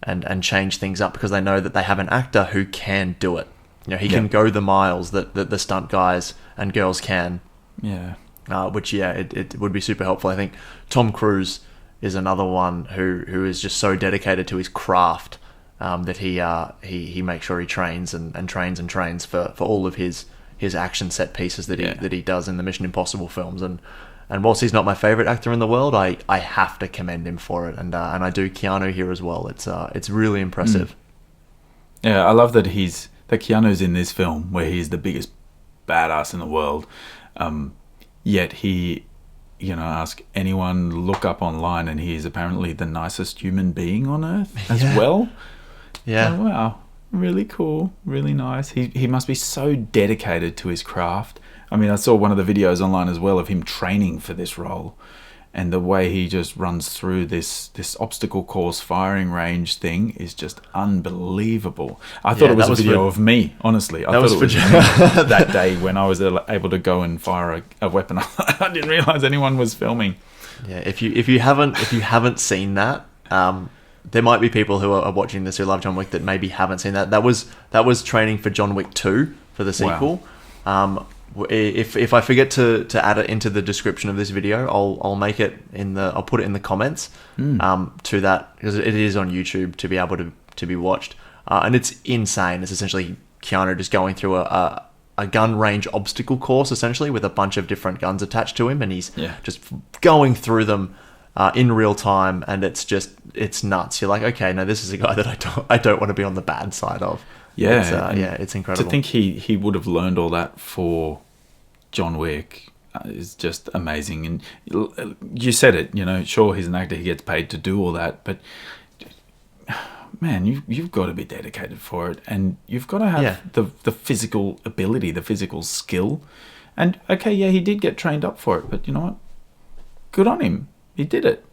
and change things up because they know that they have an actor who can do it. He can go the miles that the stunt guys and girls can. Yeah. Which it would be super helpful. I think Tom Cruise is another one who is just so dedicated to his craft that he makes sure he trains and trains for all of his action set pieces that he does in the Mission Impossible films. And whilst he's not my favorite actor in the world, I have to commend him for it. And I do Keanu here as well. It's really impressive. Yeah, I love that Keanu's in this film where he's the biggest badass in the world. Yet he, ask anyone, look up online, and he is apparently the nicest human being on earth as well. Yeah. Oh, wow. Really cool. Really nice. He must be so dedicated to his craft. I mean, I saw one of the videos online as well of him training for this role. And the way he just runs through this obstacle course firing range thing is just unbelievable. I thought it was a video of me, honestly. I thought it was me that day when I was able to go and fire a weapon. I didn't realize anyone was filming. Yeah, if you haven't seen that, there might be people who are watching this who love John Wick that maybe haven't seen that. That was training for John Wick 2 for the sequel. Wow. If I forget to add it into the description of this video, I'll make it I'll put it in the comments to that, because it is on YouTube to be able to be watched, and it's insane. It's essentially Keanu just going through a gun range obstacle course, essentially, with a bunch of different guns attached to him, and he's just going through them in real time, and it's nuts. You're like, okay, no, this is a guy that I don't want to be on the bad side of. Yeah, it's incredible. To think he would have learned all that for John Wick is just amazing. And you said it, sure, he's an actor, he gets paid to do all that, but man, you've got to be dedicated for it, and you've got to have the physical ability, the physical skill. And okay, he did get trained up for it, but you know what? Good on him. He did it.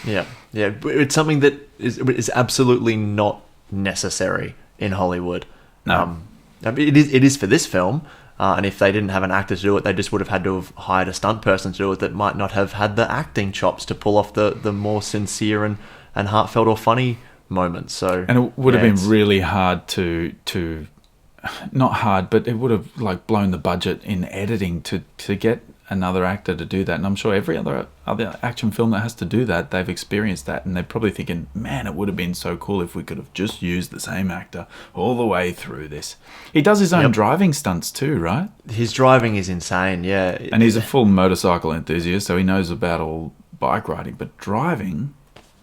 Yeah. It's something that is absolutely not necessary in Hollywood. No. I mean, it is for this film, and if they didn't have an actor to do it, they just would have had to have hired a stunt person to do it that might not have had the acting chops to pull off the more sincere and heartfelt or funny moments. So, and it would have been really hard to not hard, but it would have blown the budget in editing to get another actor to do that. And I'm sure every other action film that has to do that, they've experienced that, and they're probably thinking, man, it would have been so cool if we could have just used the same actor all the way through this. He does his own driving stunts too, right? His driving is insane, yeah. And he's a full motorcycle enthusiast, so he knows about all bike riding, but driving...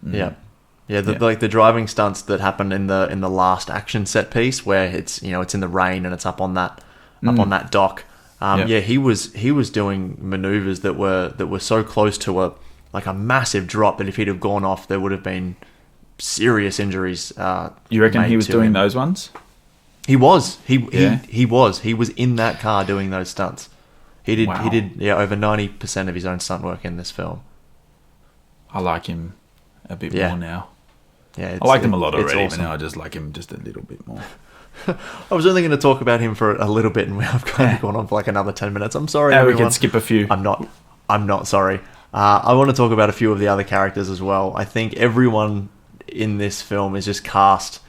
The driving stunts that happen in the last action set piece, where it's it's in the rain and it's up on that dock. He was doing maneuvers that were so close to a massive drop that if he'd have gone off, there would have been serious injuries. You reckon he was doing those ones? He was. He was. He was in that car doing those stunts. He did. Wow. He did. Yeah, over 90% of his own stunt work in this film. I like him a bit more now. Yeah, I liked him a lot already, but now I just like him just a little bit more. I was only going to talk about him for a little bit, and I've kind of gone on for another 10 minutes. I'm sorry, everyone. We can skip a few. I'm not sorry. I want to talk about a few of the other characters as well. I think everyone in this film is just cast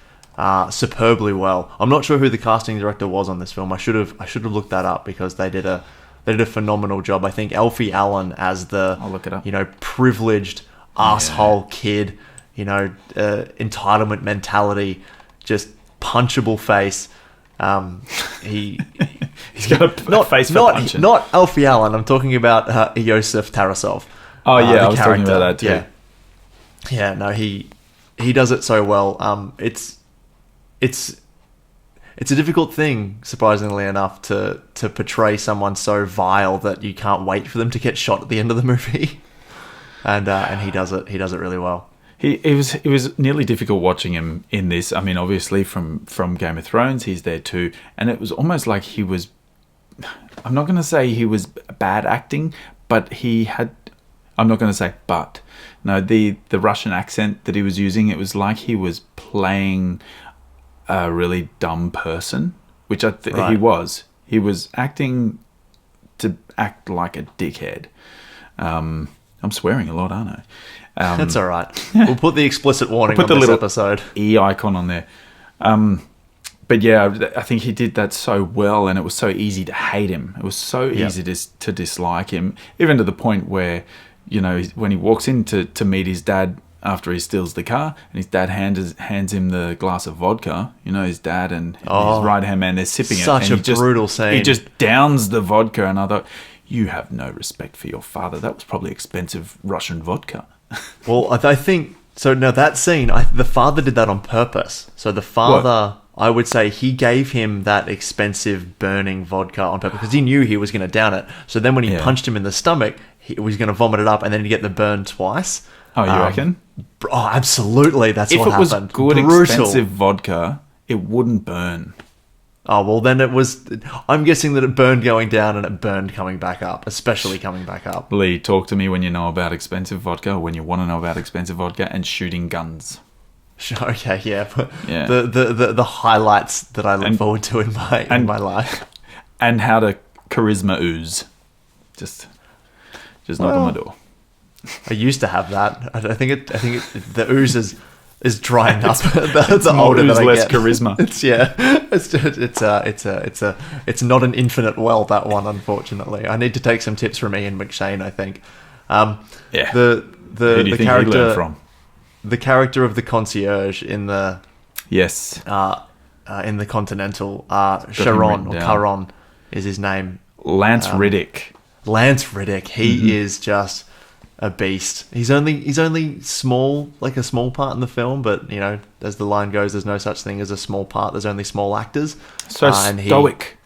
superbly well. I'm not sure who the casting director was on this film. I should have looked that up, because they did a phenomenal job. I think Alfie Allen as the I'll look it up. Privileged asshole kid, entitlement mentality, just punchable face. He's got a face for punching. Not Alfie Allen. I'm talking about Yosef Tarasov. Oh yeah, I was character. talking about that too. Yeah. No, he does it so well. It's a difficult thing, surprisingly enough, to portray someone so vile that you can't wait for them to get shot at the end of the movie. And he does it. He does it really well. It was nearly difficult watching him in this. I mean, obviously from Game of Thrones, he's there too, and it was almost like he was. I'm not going to say he was bad acting, but he had. I'm not going to say but. No, the Russian accent that he was using, it was like he was playing a really dumb person, which Right. he was. He was acting to act like a dickhead. I'm swearing a lot, aren't I? That's all right. We'll put the explicit warning on this episode. E icon on there. But yeah, I think he did that so well, and it was so easy to hate him. It was so easy to dislike him, even to the point where, you know, when he walks in to meet his dad after he steals the car, and his dad hands him the glass of vodka. You know, his dad and his right-hand man, they're sipping it. Such a brutal scene. He just downs the vodka, and I thought, you have no respect for your father. That was probably expensive Russian vodka. Well, I think so. Now that scene, the father did that on purpose. So the father, I would say, he gave him that expensive burning vodka on purpose because he knew he was going to down it. So then when he punched him in the stomach, he was going to vomit it up, and then he'd get the burn twice. Oh, you reckon? Oh, absolutely. That's what happened. If it was good, expensive vodka, it wouldn't burn. Oh, well, then it was... I'm guessing that it burned going down and it burned coming back up, especially coming back up. Lee, talk to me when you know about expensive vodka, when you want to know about expensive vodka and shooting guns. Okay, yeah. But the highlights that I look forward to in my life. And how to charisma ooze. Just knock on my door. I used to have that. I think the ooze is drying up. the older that I less get. charisma. It's not an infinite well, that one, unfortunately. I need to take some tips from Ian McShane, I think. Who do you think character he learned from? The character of the concierge in the in the Continental, Sharon or Caron is his name. Lance Riddick. Lance Riddick, he is just a beast. He's only small, like a small part in the film, but you know, as the line goes, there's no such thing as a small part. There's only small actors. So stoic.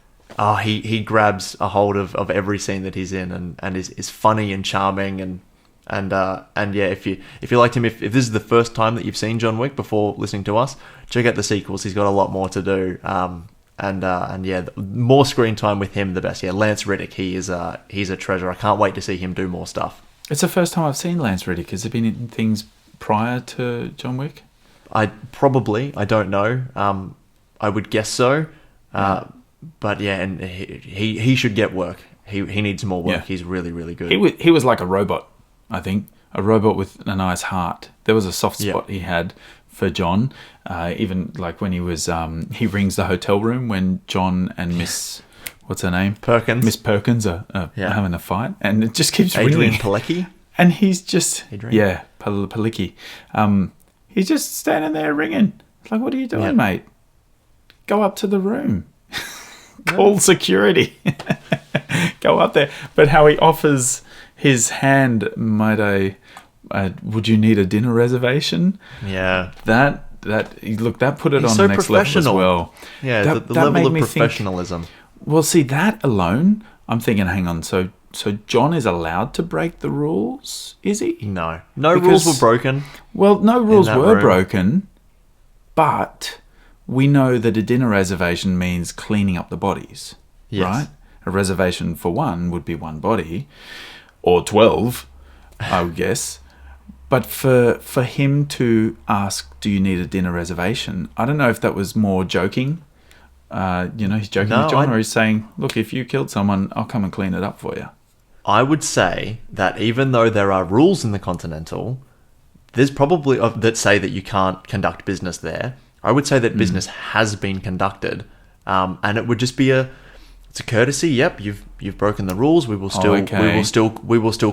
He grabs a hold of every scene that he's in, and is funny and charming and yeah, if you liked him, if this is the first time that you've seen John Wick before listening to us, check out the sequels. He's got a lot more to do. And yeah, more screen time with him, the best. Yeah, Lance Riddick, he's a treasure. I can't wait to see him do more stuff. It's the first time I've seen Lance Riddick. Has there been in things prior to John Wick? I don't know. I would guess so. But yeah, and he should get work. He needs more work. Yeah. He's really, really good. He was like a robot, I think. A robot with a nice heart. There was a soft spot he had for John. Even like when he was he rings the hotel room when John and Miss what's her name? Perkins. Miss Perkins are having a fight, and it just keeps Adrian ringing. Pilecki? And he's just Pilecki. He's just standing there ringing. It's like, what are you doing, mate? Go up to the room. Call security. Go up there. But how he offers his hand, might I? Would you need a dinner reservation? Yeah. That put it He's on so the next level as well. Yeah, the level of professionalism. Well, see, that alone, I'm thinking, hang on, so John is allowed to break the rules, is he? No. Rules were broken. Well, no rules were broken, but we know that a dinner reservation means cleaning up the bodies, right? A reservation for one would be one body, or 12, I would guess. But for him to ask, do you need a dinner reservation? I don't know if that was more joking. He's joking with John, or he's saying, look, if you killed someone, I'll come and clean it up for you. I would say that even though there are rules in the Continental, there's probably that say that you can't conduct business there. I would say that business has been conducted, and it would just be it's a courtesy. Yep, you've broken the rules. We will still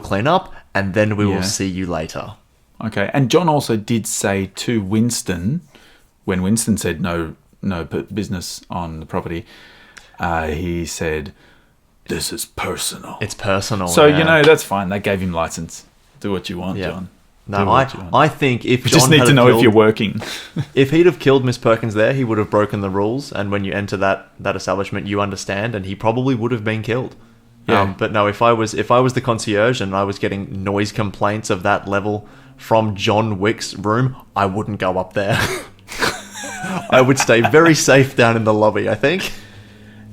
clean up, and then we will see you later. Okay, and John also did say to Winston, when Winston said no business on the property, he said, "This is personal." It's personal. So, yeah. that's fine. They gave him license. Do what you want, Yeah. John. No, Do what you want. I think if We John just need had to have know if killed- you're working. if he'd have killed Miss Perkins there, he would have broken the rules. And when you enter that establishment, you understand, and he probably would have been killed. Yeah. But no, if I was the concierge and I was getting noise complaints of that level from John Wick's room, I wouldn't go up there. I would stay very safe down in the lobby, I think.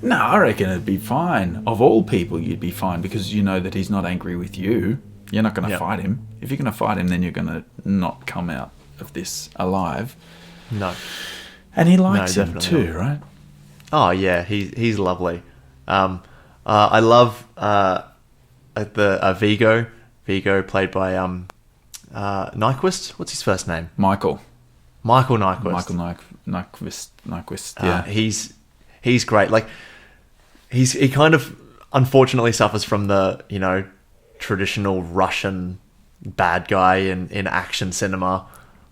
No, I reckon it'd be fine. Of all people, you'd be fine because you know that he's not angry with you. You're not going to Yep. fight him. If you're going to fight him, then you're going to not come out of this alive. No. And he likes No, him definitely too, right? Oh yeah, he's lovely. I love the Vigo played by Nyquist. What's his first name? Michael Nyquist. Nyquist. Yeah. He's great. Like he kind of unfortunately suffers from the traditional Russian bad guy in action cinema,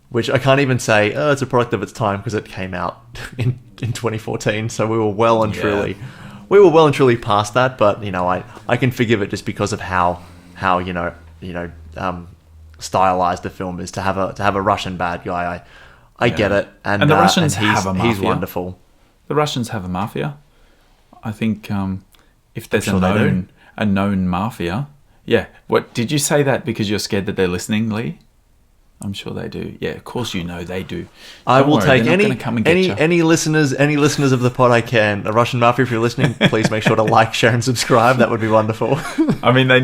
which I can't even say it's a product of its time because it came out in 2014. So we were well and truly past that. But I can forgive it just because of how stylized the film is to have a Russian bad guy. I get it, and the Russians and have a mafia. he's wonderful. The Russians have a mafia. I think if there's I'm sure they do. a known mafia, yeah. What did you say that because you're scared that they're listening, Lee? I'm sure they do. Yeah, of course you know they do. I Don't will worry, take they're not gonna come and get you. any listeners of the pod I can. The Russian mafia, if you're listening, please make sure to like, share, and subscribe. That would be wonderful. I mean, they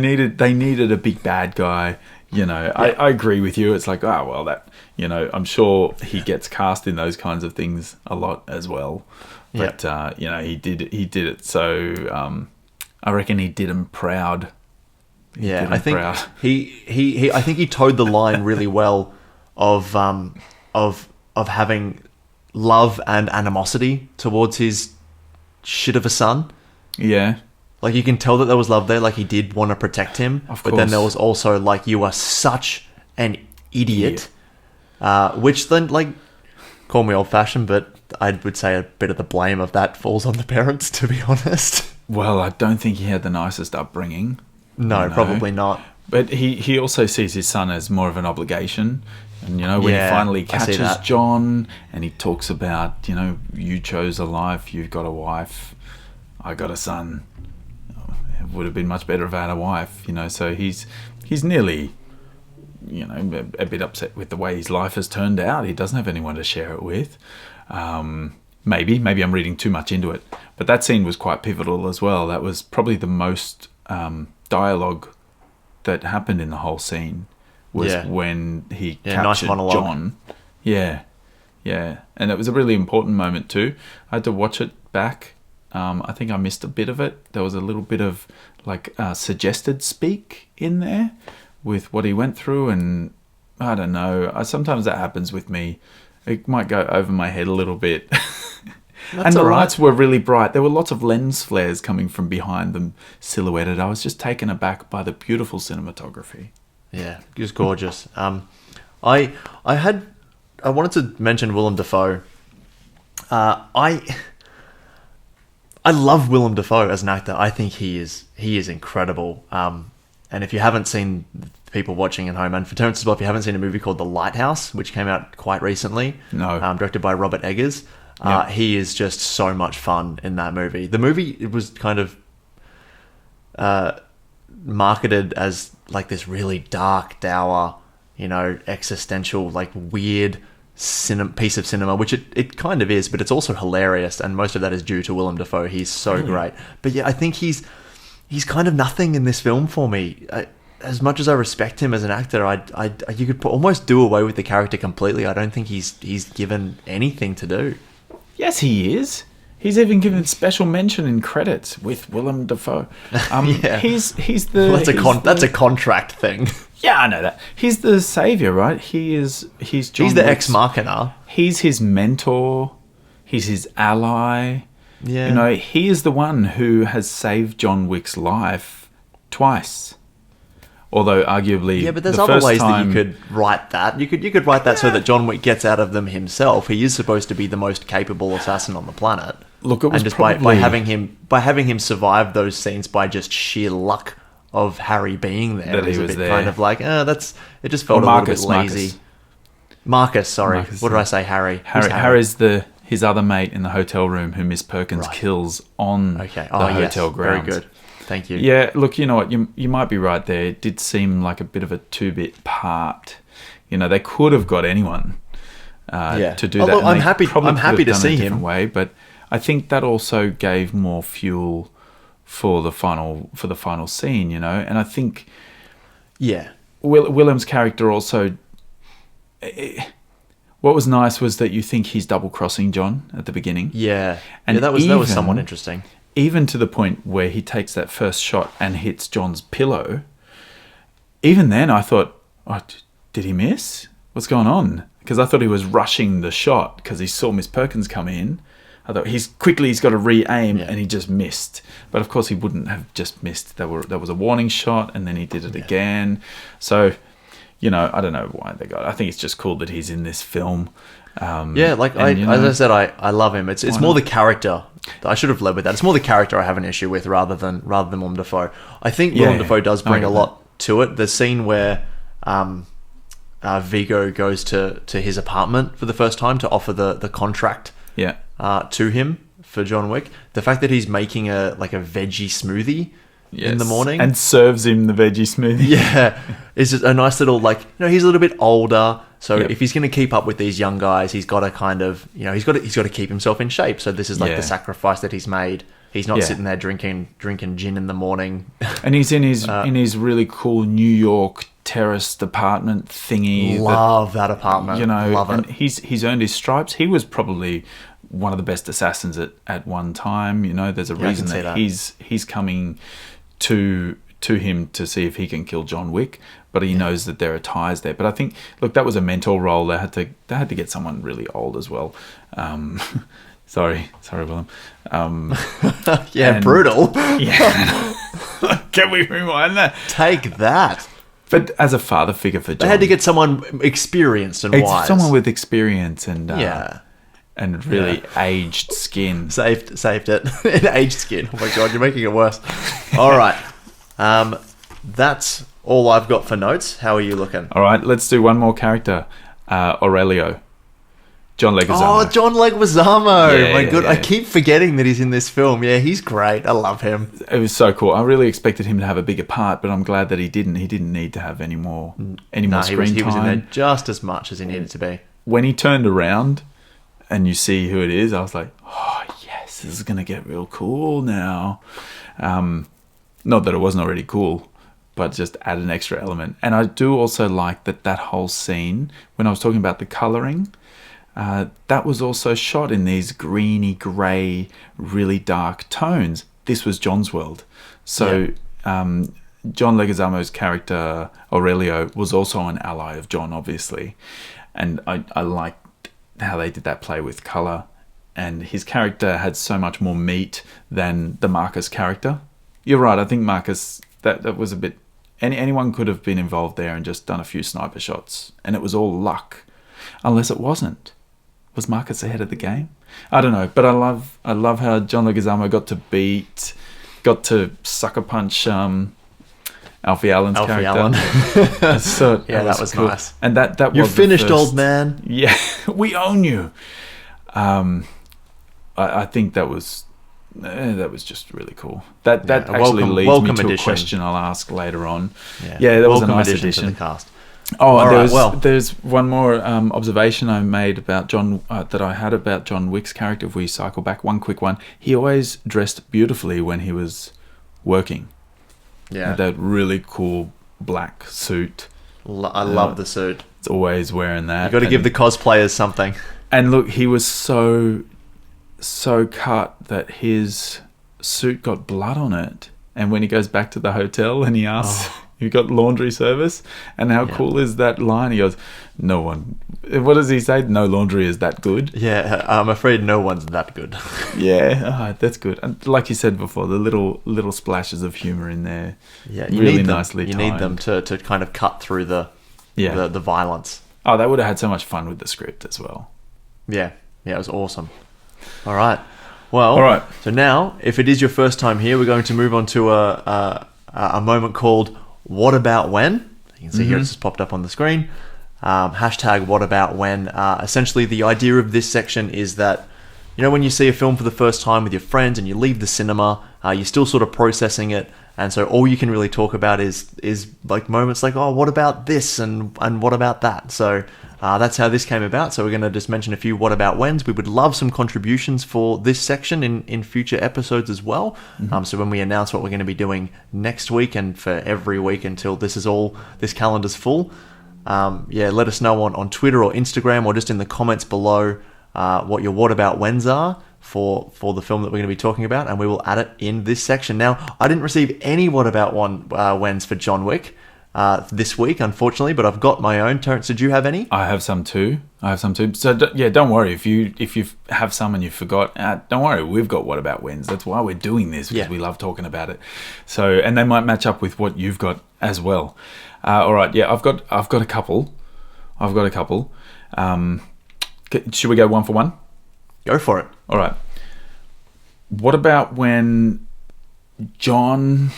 needed a big bad guy. I agree with you. It's like, I'm sure he gets cast in those kinds of things a lot as well. But he did it. So I reckon he did him proud. I think I think he towed the line really well of having love and animosity towards his shit of a son. Yeah. Like you can tell that there was love there. Like he did want to protect him, Of but then course. there was also like, you are such an idiot. Which then, like, call me old fashioned, but I would say a bit of the blame of that falls on the parents, to be honest. Well, I don't think he had the nicest upbringing. No, probably not. But he also sees his son as more of an obligation. And, when he finally I see catches that. John and he talks about, you chose a life, you've got a wife, I got a son. It would have been much better if I had a wife, So he's nearly, a bit upset with the way his life has turned out. He doesn't have anyone to share it with. Maybe I'm reading too much into it. But that scene was quite pivotal as well. That was probably the most dialogue that happened in the whole scene was when he nice captured monologue. John. Yeah. And it was a really important moment too. I had to watch it back. I think I missed a bit of it. There was a little bit of suggested speak in there with what he went through, and I don't know. Sometimes that happens with me. It might go over my head a little bit. And the lights were really bright. There were lots of lens flares coming from behind them, silhouetted. I was just taken aback by the beautiful cinematography. Yeah, it was gorgeous. I wanted to mention Willem Dafoe. I love Willem Dafoe as an actor. I think he is incredible. And if you haven't seen, people watching at home, and for Terence as well, if you haven't seen a movie called The Lighthouse, which came out quite recently, directed by Robert Eggers, he is just so much fun in that movie. The movie, it was kind of marketed as like this really dark, dour, existential, like weird piece of cinema, which it kind of is, but it's also hilarious, and most of that is due to Willem Dafoe. He's so great. But yeah, I think he's kind of nothing in this film for me. As much as I respect him as an actor, you could almost do away with the character completely. I don't think he's given anything to do. Yes, he is. He's even given special mention in credits with Willem Dafoe. He's the... That's a contract thing. Yeah, I know that. He's the savior, right? He's John He's the Wick's- ex machina. He's his mentor. He's his ally. Yeah. He is the one who has saved John Wick's life twice. Although arguably, Yeah, but there's the other first ways that time, you could write that. You could write that so that John Wick gets out of them himself. He is supposed to be the most capable assassin on the planet. Look, it was and just probably by having him survive those scenes by just sheer luck of Harry being there, That he is a was bit there. kind of like, it just felt Or a Marcus, little bit lazy. Marcus, sorry. Marcus, What did I say? Harry. Who's Harry's his other mate in the hotel room who Miss Perkins kills on the hotel grounds. Very good. Thank you. Yeah, look, you know what? You might be right there. It did seem like a bit of a two-bit part. You know, they could have got anyone to do that. Look, and I'm they happy. probably I'm could happy have to done it see a different him. way, but I think that also gave more fuel for the final scene. You know, and I think Willem's character also. What was nice was that you think he's double-crossing John at the beginning. Yeah, and that was somewhat interesting. Even to the point where he takes that first shot and hits John's pillow. Even then, I thought, oh, did he miss? What's going on? Because I thought he was rushing the shot because he saw Miss Perkins come in. I thought he's got to re-aim, and he just missed. But of course, he wouldn't have just missed. There was a warning shot, and then he did it again. So, you know, I don't know why they got it. I think it's just cool that he's in this film. As I said, I love him. It's more the character. I should have led with that. It's more the character I have an issue with rather than Willem Dafoe. I think Willem Dafoe does bring a lot to it. The scene where Vigo goes to his apartment for the first time to offer the contract to him for John Wick. The fact that he's making a veggie smoothie in the morning and serves him the veggie smoothie. Yeah, it's just a nice little he's a little bit older. So if he's going to keep up with these young guys, he's got to kind of, he's got to keep himself in shape. So this is the sacrifice that he's made. He's not sitting there drinking gin in the morning. And he's in his really cool New York terraced apartment thingy. Love that apartment. Love it. And he's earned his stripes. He was probably one of the best assassins at one time. There's a reason that he's coming to him to see if he can kill John Wick, but he knows that there are ties there. But I think, look, that was a mentor role. They had to get someone really old as well. Sorry, Willem. Brutal. Yeah. Can we rewind that? Take that. But as a father figure for John, they had to get someone experienced and wise. Someone with experience and really aged skin. Saved it. In aged skin. Oh my god, you're making it worse. All right. That's all I've got for notes. How are you looking? All right, let's do one more character. Aurelio. John Leguizamo. Oh, John Leguizamo. Yeah, my god, yeah. I keep forgetting that he's in this film. Yeah, he's great. I love him. It was so cool. I really expected him to have a bigger part, but I'm glad that he didn't. He didn't need to have any more screen time. He was in there just as much as he needed to be. When he turned around and you see who it is, I was like, oh, yes, this is going to get real cool now. Not that it wasn't already cool, but just add an extra element. And I do also like that whole scene, when I was talking about the colouring, that was also shot in these greeny, grey, really dark tones. This was John's world. So John Leguizamo's character, Aurelio, was also an ally of John, obviously. And I liked how they did that play with colour. And his character had so much more meat than the Marcus character. You're right, I think Marcus, that was a bit... Anyone could have been involved there and just done a few sniper shots. And it was all luck. Unless it wasn't. Was Marcus ahead of the game? I don't know, but I love how John Leguizamo got to sucker punch Alfie Allen's character. Allen. So that was cool. Nice. And that was You're finished, old man. Yeah, we own you. I think that was just really cool. That actually leads me to a question I'll ask later on. Yeah, that was a nice addition to the cast. Oh, there's one more observation I made about John that I had about John Wick's character. If we cycle back, one quick one, he always dressed beautifully when he was working. Yeah, that really cool black suit. I love the suit. It's always wearing that. You got to give the cosplayers something. And look, he was so cut that his suit got blood on it. And when he goes back to the hotel and he asks You've got laundry service. And how cool is that line? He goes, no one... What does he say? No laundry is that good. Yeah, I'm afraid no one's that good. Yeah, that's good. And like you said before, the little splashes of humour in there. Yeah, you really need them. nicely You timed. need them to kind of cut through the violence. Oh, they would have had so much fun with the script as well. Yeah, it was awesome. All right. Well, so now, if it is your first time here, we're going to move on to a moment called What About When? You can see here it's just popped up on the screen. Hashtag What About When. Essentially, the idea of this section is that, you know, when you see a film for the first time with your friends and you leave the cinema, you're still sort of processing it. And so all you can really talk about is like moments like, oh, what about this and what about that? So that's how this came about. So we're going to just mention a few what about whens. We would love some contributions for this section in future episodes as well. So when we announce what we're going to be doing next week and for every week until this calendar's full, let us know on Twitter or Instagram or just in the comments below what your what about whens are for the film that we're going to be talking about, and we will add it in this section. Now, I didn't receive any what about whens for John Wick this week, unfortunately, but I've got my own. Terence, did you have any? I have some too. So don't worry if you have some and you forgot. Don't worry, we've got what about whens. That's why we're doing this, because we love talking about it. So, and they might match up with what you've got as well. All right, I've got a couple. Should we go one for one? Go for it. All right. What about when John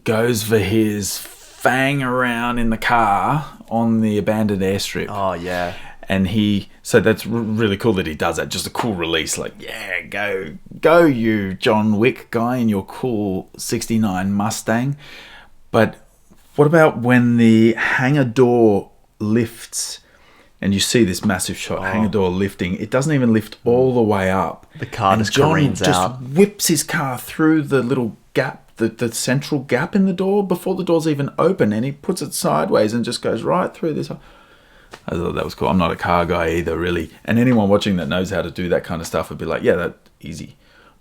goes for his fang around in the car on the abandoned airstrip? Oh, yeah. And so that's really cool that he does that. Just a cool release. Like, yeah, go you John Wick guy in your cool 69 Mustang. But what about when the hangar door lifts and you see this massive shot, hangar door lifting? It doesn't even lift all the way up. The car and just John careens just out. whips his car through the little gap, the central gap in the door before the door's even open, and he puts it sideways and just goes right through this. I thought that was cool. I'm not a car guy either, really. And anyone watching that knows how to do that kind of stuff would be like, yeah, that's easy.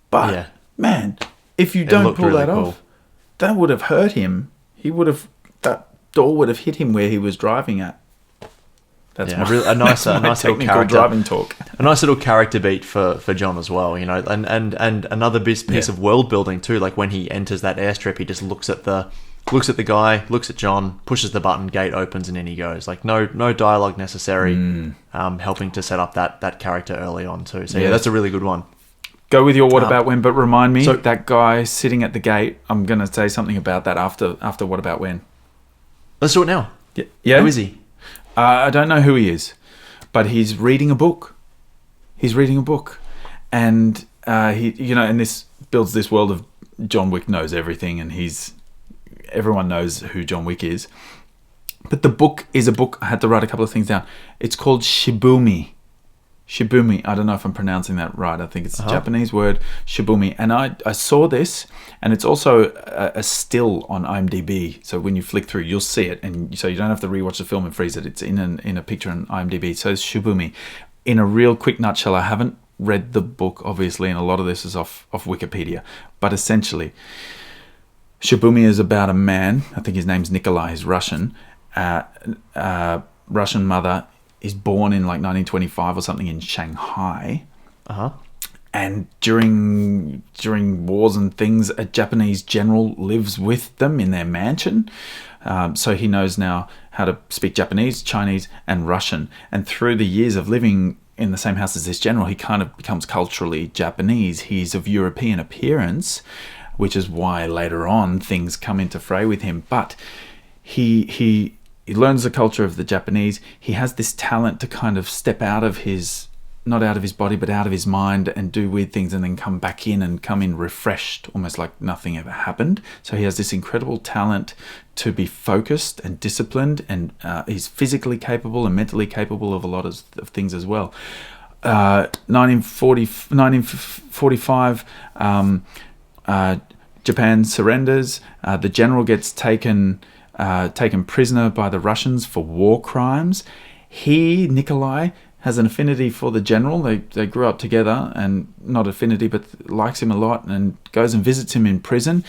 But, man, if you don't pull that off, that would have hurt him. That door would have hit him where he was driving at. That's a nice little character driving talk. A nice little character beat for John as well, you know, and another piece of world building too. Like when he enters that airstrip, he just looks at the guy, looks at John, pushes the button, gate opens, and in he goes. Like no dialogue necessary, helping to set up that character early on too. So that's a really good one. Go with your what about when, but remind me, that guy sitting at the gate, I'm going to say something about that after what about when. Let's do it now. Yeah. Who is he? I don't know who he is, but he's reading a book. And and this builds this world of John Wick knows everything, and everyone knows who John Wick is. But the book is a book. I had to write a couple of things down. It's called Shibumi. I don't know if I'm pronouncing that right. I think it's a Japanese word, Shibumi. And I saw this, and it's also a still on IMDb. So when you flick through, you'll see it, and so you don't have to rewatch the film and freeze it. It's in a picture on IMDb. So it's Shibumi. In a real quick nutshell, I haven't read the book, obviously, and a lot of this is off Wikipedia. But essentially, Shibumi is about a man. I think his name's Nikolai. He's Russian. Russian mother. Is born in like 1925 or something in Shanghai. And during wars and things, a Japanese general lives with them in their mansion. So he knows now how to speak Japanese, Chinese, and Russian. And through the years of living in the same house as this general, he kind of becomes culturally Japanese. He's of European appearance, which is why later on things come into fray with him. But he learns the culture of the Japanese. He has this talent to kind of step out of not out of his body, but out of his mind and do weird things and then come back in and come in refreshed, almost like nothing ever happened. So he has this incredible talent to be focused and disciplined, and he's physically capable and mentally capable of a lot of things as well. 1945, Japan surrenders. The general gets taken prisoner by the Russians for war crimes. Nikolai, has an affinity for the general. They grew up together, and not affinity, but likes him a lot, and goes and visits him in prison.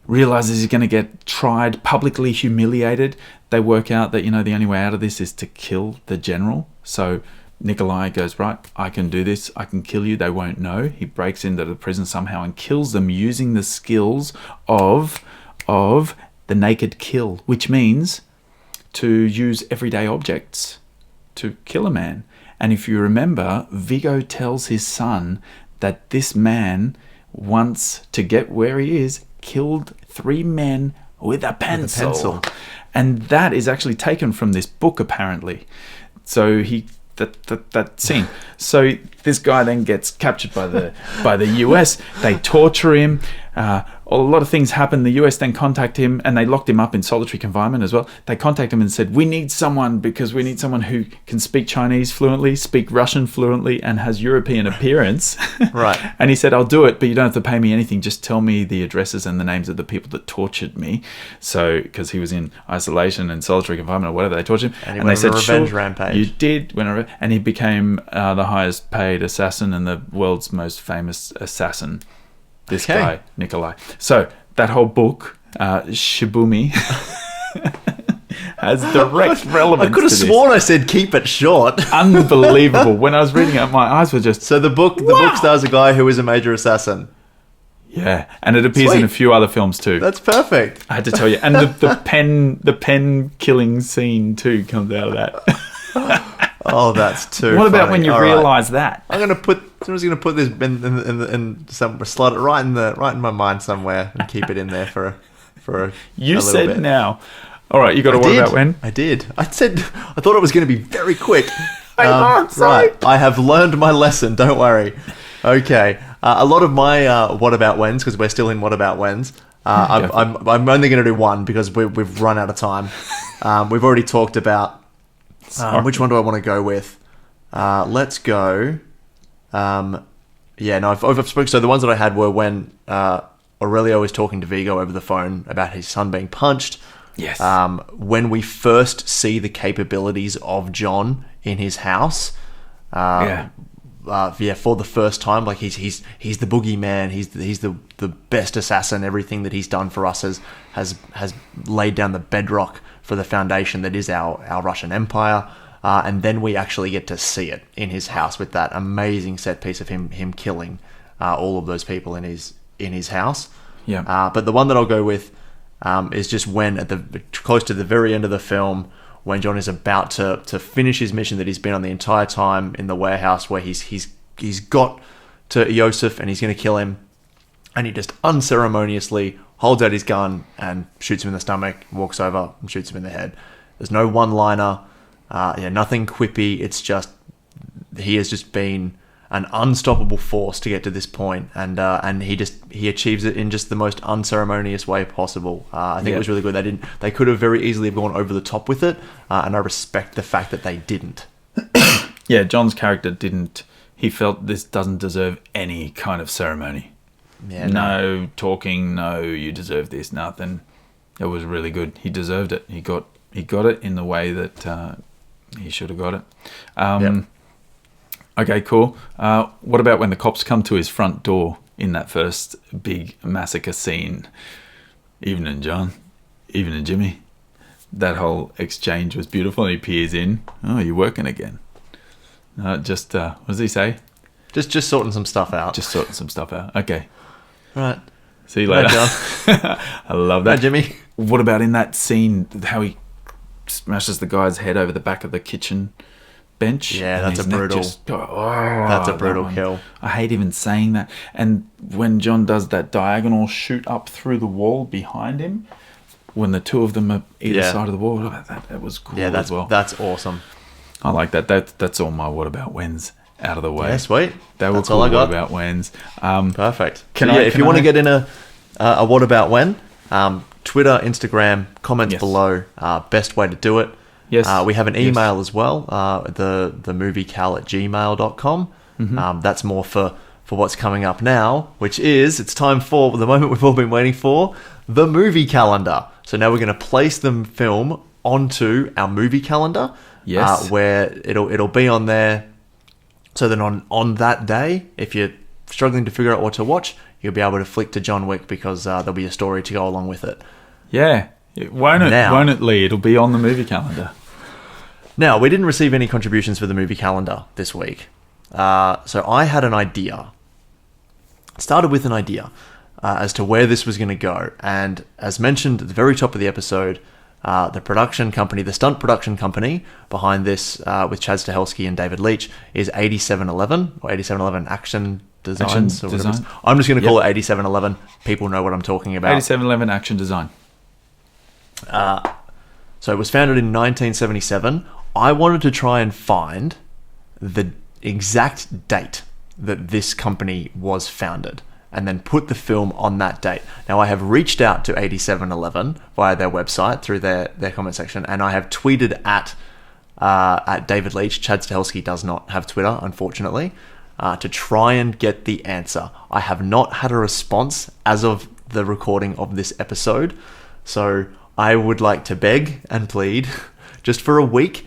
realizes he's going to get tried, publicly humiliated. They work out that, the only way out of this is to kill the general. So Nikolai goes, right, I can do this. I can kill you. They won't know. He breaks into the prison somehow and kills them using the skills of the naked kill, which means to use everyday objects to kill a man. And if you remember, Viggo tells his son that this man, once to get where he is, killed 3 men with a pencil. And that is actually taken from this book, apparently. So that scene. So this guy then gets captured by the US. They torture him. A lot of things happen. The US then contact him, and they locked him up in solitary confinement as well. They contact him and said, we need someone who can speak Chinese fluently, speak Russian fluently, and has European appearance. Right. And he said, I'll do it, but you don't have to pay me anything. Just tell me the addresses and the names of the people that tortured me. So, because he was in isolation and solitary confinement or whatever, they tortured him. And they said, revenge rampage. You did. And he became the highest paid assassin and the world's most famous assassin. This guy, Nikolai. So that whole book, Shibumi, has direct relevance. I could have sworn I said keep it short. Unbelievable. When I was reading it, my eyes were just... So the book stars a guy who is a major assassin. Yeah, and it appears in a few other films too. That's perfect. I had to tell you. And the pen killing scene too comes out of that. Oh, that's too What about funny. when you All realise that? I'm just gonna put this in some slot it right in my mind somewhere and keep it in there for a You a said bit. now. All right, you got to what about when? I did. I thought it was going to be very quick. I'm sorry. Right, I have learned my lesson. Don't worry. Okay, a lot of my what about whens, because we're still in what about whens. I'm only going to do one because we've run out of time. We've already talked about. Which one do I want to go with? Let's go. I've spoken. So the ones that I had were when Aurelio was talking to Viggo over the phone about his son being punched. Yes. When we first see the capabilities of John in his house. For the first time, like he's the boogeyman. He's the best assassin. Everything that he's done for us has laid down the bedrock for the foundation that is our Russian Empire. And then we actually get to see it in his house with that amazing set piece of him killing all of those people in his house. Yeah. But the one that I'll go with is just when close to the very end of the film, when John is about to finish his mission that he's been on the entire time in the warehouse, where he's got to Yosef and he's going to kill him, and he just unceremoniously holds out his gun and shoots him in the stomach, walks over and shoots him in the head. There's no one-liner, nothing quippy. It's just he has just been an unstoppable force to get to this point, and he achieves it in just the most unceremonious way possible. I think it was really good. They could have very easily gone over the top with it, and I respect the fact that they didn't. Yeah, John's character didn't. He felt this doesn't deserve any kind of ceremony. Yeah, no talking. No, you deserve this. Nothing. It was really good. He deserved it. He got it in the way that he should have got it. Okay, cool. What about when the cops come to his front door in that first big massacre scene? Evening, John. Evening, Jimmy. That whole exchange was beautiful. He peers in. Oh, you're working again. What does he say? Just sorting some stuff out. Just sorting some stuff out. Okay. Right. See you later. John. I love that. Hi, Jimmy. What about in that scene, how he smashes the guy's head over the back of the kitchen bench? Yeah, that's a brutal. That's a brutal kill. I hate even saying that. And when John does that diagonal shoot up through the wall behind him, when the two of them are either side of the wall, that was cool as well. That's awesome. I like that. That's all my what about whens out of the way. Yeah, sweet. That's all I got. What about whens? Perfect. If you want to get in a what about when, Twitter, Instagram, comments below. Best way to do it. Yes. We have an email as well, the moviecal@gmail.com. Mm-hmm. That's more for what's coming up now, which is, it's time for the moment we've all been waiting for, the movie calendar. So now we're going to place the film onto our movie calendar. Yes. Where it'll be on there. So then on that day, if you struggling to figure out what to watch, you'll be able to flick to John Wick because there'll be a story to go along with it. Yeah. Won't it, Lee? It'll be on the movie calendar. Now, we didn't receive any contributions for the movie calendar this week. So I had an idea. Started with an idea as to where this was going to go. And as mentioned at the very top of the episode, the production company, the stunt production company behind this with Chad Stahelski and David Leitch is 8711 or 8711 Action Designs. Or whatever. I'm just going to call it 8711. People know what I'm talking about. 8711 Action Design. So it was founded in 1977. I wanted to try and find the exact date that this company was founded and then put the film on that date. Now, I have reached out to 8711 via their website through their comment section, and I have tweeted at David Leitch. Chad Stahelski does not have Twitter, unfortunately, to try and get the answer. I have not had a response as of the recording of this episode, so I would like to beg and plead just for a week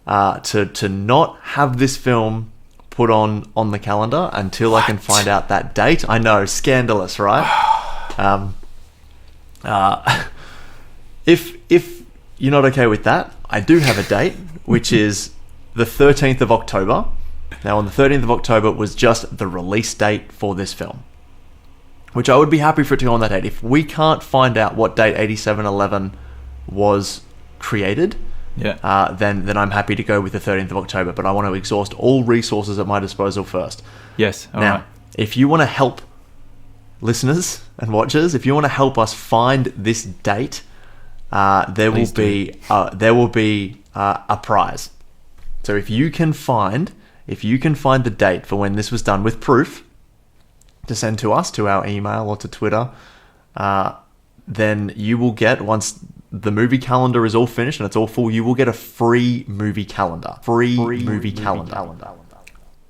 to not have this film put on the calendar until I can find out that date. I know, scandalous, right? If you're not okay with that, I do have a date, which is the 13th of October. Now, on the 13th of October was just the release date for this film, which I would be happy for it to go on that date. If we can't find out what date 8711 was created, then I'm happy to go with the 13th of October, but I want to exhaust all resources at my disposal first. Yes. Now, if you want to help listeners and watchers, if you want to help us find this date, there will be a prize. So if you can find the date for when this was done with proof to send to us, to our email or to Twitter, then you will get, once the movie calendar is all finished and it's all full, you will get a free movie calendar. Free movie calendar.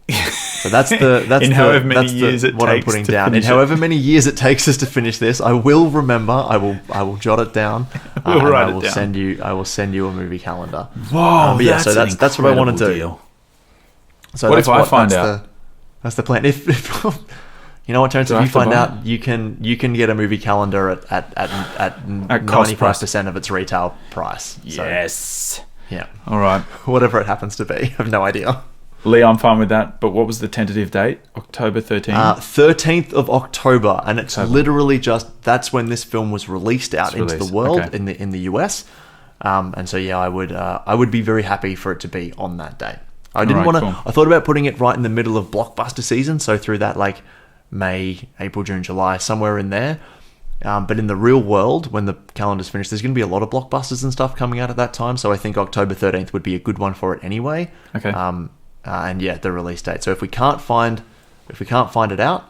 So that's what I'm putting down. In however many years it takes us to finish this, I will remember. I will jot it down. I will send you a movie calendar. Whoa! So that's what I want to do. So what if I find out? That's the plan. If you know what, Terence, if you find out, you can get a movie calendar at 95% of its retail price. Yes. So, yeah. All right. Whatever it happens to be, I have no idea. Lee, I'm fine with that. But what was the tentative date? October 13th? 13th of October, and it's literally that's when this film was released out into the world in the US. And so I would be very happy for it to be on that date. I didn't want to. Cool. I thought about putting it right in the middle of blockbuster season, so through that May, April, June, July, somewhere in there. But in the real world, when the calendar's finished, there's going to be a lot of blockbusters and stuff coming out at that time. So I think October 13th would be a good one for it anyway. Okay. The release date. So if we can't find it out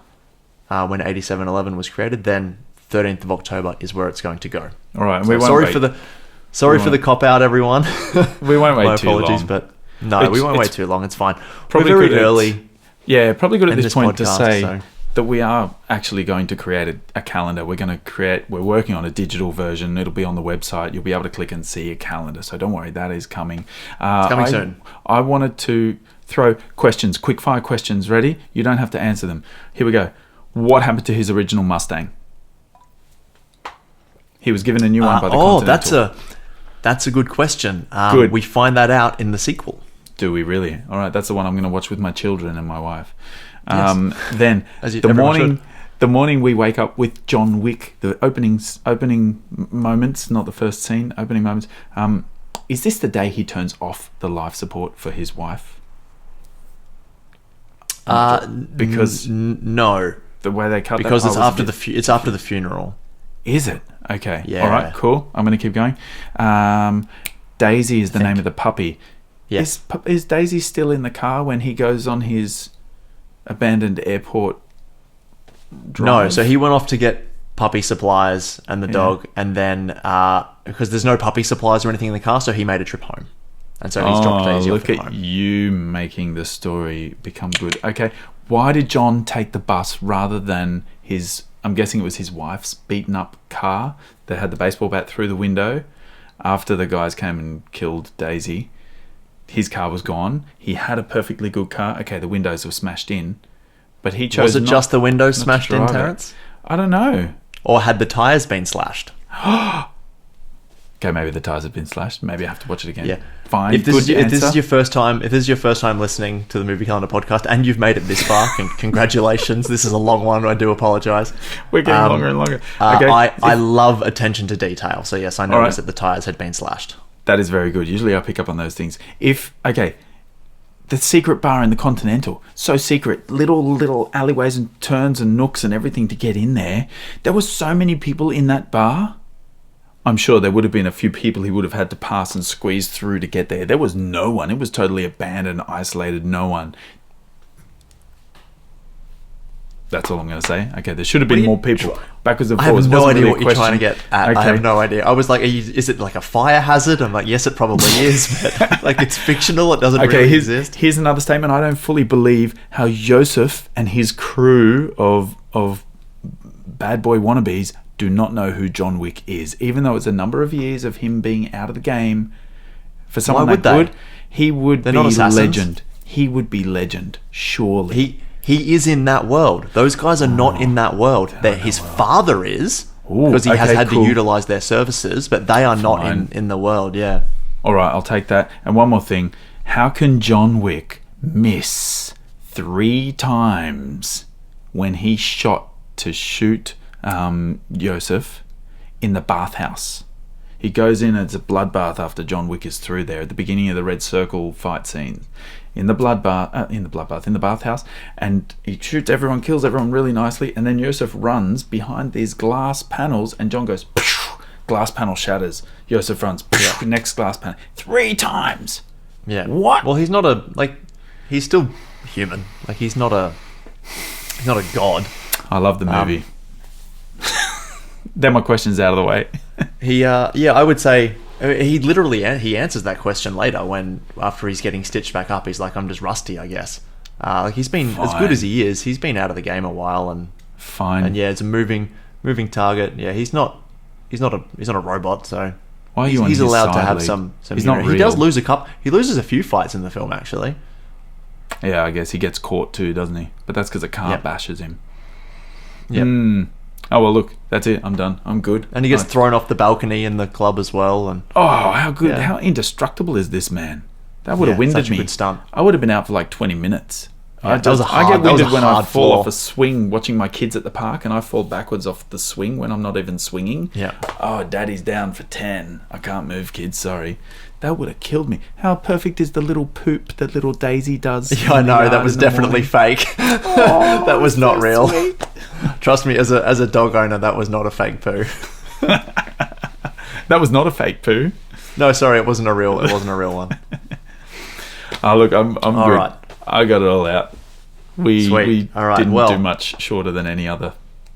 when 8711 was created, then 13th of October is where it's going to go. All right. Sorry for the cop out, everyone. We won't wait My too long. My apologies, but no, we won't wait too long. It's fine. Probably We're very early. Yeah, probably good at this point to say so that we are actually going to create a calendar. We're working on a digital version. It'll be on the website. You'll be able to click and see a calendar. So don't worry, that is coming. It's coming soon. I wanted to throw questions, quick fire questions. Ready? You don't have to answer them. Here we go. What happened to his original Mustang? He was given a new one by the Continental. That's a good question. Good. We find that out in the sequel. Do we really? All right, that's the one I'm going to watch with my children and my wife. Yes. Then the morning we wake up with John Wick, the opening moments, not the first scene, opening moments. Is this the day he turns off the life support for his wife? Because no, the way they cut because it's after it's after the funeral. Is it? Okay. Yeah. All right. Cool. I'm going to keep going. Daisy is the name of the puppy. Yes. Is Daisy still in the car when he goes on his abandoned airport drive? No, so he went off to get puppy supplies and the dog, and then because there's no puppy supplies or anything in the car, so he made a trip home, and so he's dropped Daisy off at home. Look at you making the story become good. Okay, why did John take the bus rather than his? I'm guessing it was his wife's beaten up car that had the baseball bat through the window. After the guys came and killed Daisy, his car was gone. He had a perfectly good car. Okay, the windows were smashed in, but he chose Was it not, just the windows not to smashed in, drive it. Terence? I don't know. Or had the tyres been slashed? Okay, maybe the tires have been slashed. Maybe I have to watch it again. Yeah. Fine. If this is answer. your first time, listening to the Movie Calendar podcast, and you've made it this far, congratulations. This is a long one. I do apologise. We're getting longer and longer. Okay. Okay. I love attention to detail. So yes, I noticed right. that the tyres had been slashed. That is very good. Usually I pick up on those things. The secret bar in the Continental, so secret, little alleyways and turns and nooks and everything to get in there. There were so many people in that bar. I'm sure there would have been a few people he would have had to pass and squeeze through to get there. There was no one. It was totally abandoned, isolated, no one. That's all I'm going to say. Okay, there should have been more people. Backwards and I forwards. have no Wasn't idea really what a you're trying to question. get at. Okay. I have no idea. I was like, is it like a fire hazard? I'm like, yes, it probably is, but like it's fictional. It doesn't really exist. Here's another statement. I don't fully believe how Joseph and his crew of bad boy wannabes do not know who John Wick is, even though it's a number of years of him being out of the game. For someone Why that would good, they? he would They're be not assassins. legend. He would be legend, surely. He is in that world. Those guys are not in that world. His father is, Ooh, because he has okay, had cool. to utilize their services, but they are not in the world. Yeah. All right, I'll take that. And one more thing. How can John Wick miss 3 times when he shot to shoot Joseph in the bathhouse? He goes in, it's a bloodbath after John Wick is through there at the beginning of the Red Circle fight scene. In the bathhouse, and he shoots everyone, kills everyone really nicely, and then Joseph runs behind these glass panels, and John goes, "Phew," glass panel shatters. Joseph runs, "Phew," next glass panel, 3 times. Yeah. What? Well, he's still human. Like he's not a god. I love the movie. Then my question's out of the way. I would say he answers that question later when after he's getting stitched back up. He's like, I'm just rusty, I guess. Like he's been as good as he is. He's been out of the game a while, and Fine. yeah, it's a moving target. Yeah, he's not a robot, so Why are you on he's his allowed to side, have Lee? some. He's not He does real. lose he loses a few fights in the film actually. Yeah, I guess he gets caught too, doesn't he? But that's because a car Yeah. bashes him. Yeah. Oh, well, look, that's it. I'm done. I'm good. And he gets Right. thrown off the balcony in the club as well. And Oh, how good. Yeah. How indestructible is this man? That would have Yeah, winded such a me. good stunt. I would have been out for like 20 minutes. Yeah, that was a I hard- get that was a winded when I hard fall floor. off a swing watching my kids at the park, and I fall backwards off the swing when I'm not even swinging. Yeah. Oh, daddy's down for 10. I can't move, kids. Sorry. That would have killed me. How perfect is the little poop that little Daisy does? yeah, I in the know yard that was in the definitely morning? fake. Oh, that was it's not so real. sweet. Trust me, as a dog owner, that was not a fake poo. That was not a fake poo. No, sorry, it wasn't a real one. Oh, look, I'm All good. right. I got it all out. We Sweet. All right, didn't well- do much shorter than any other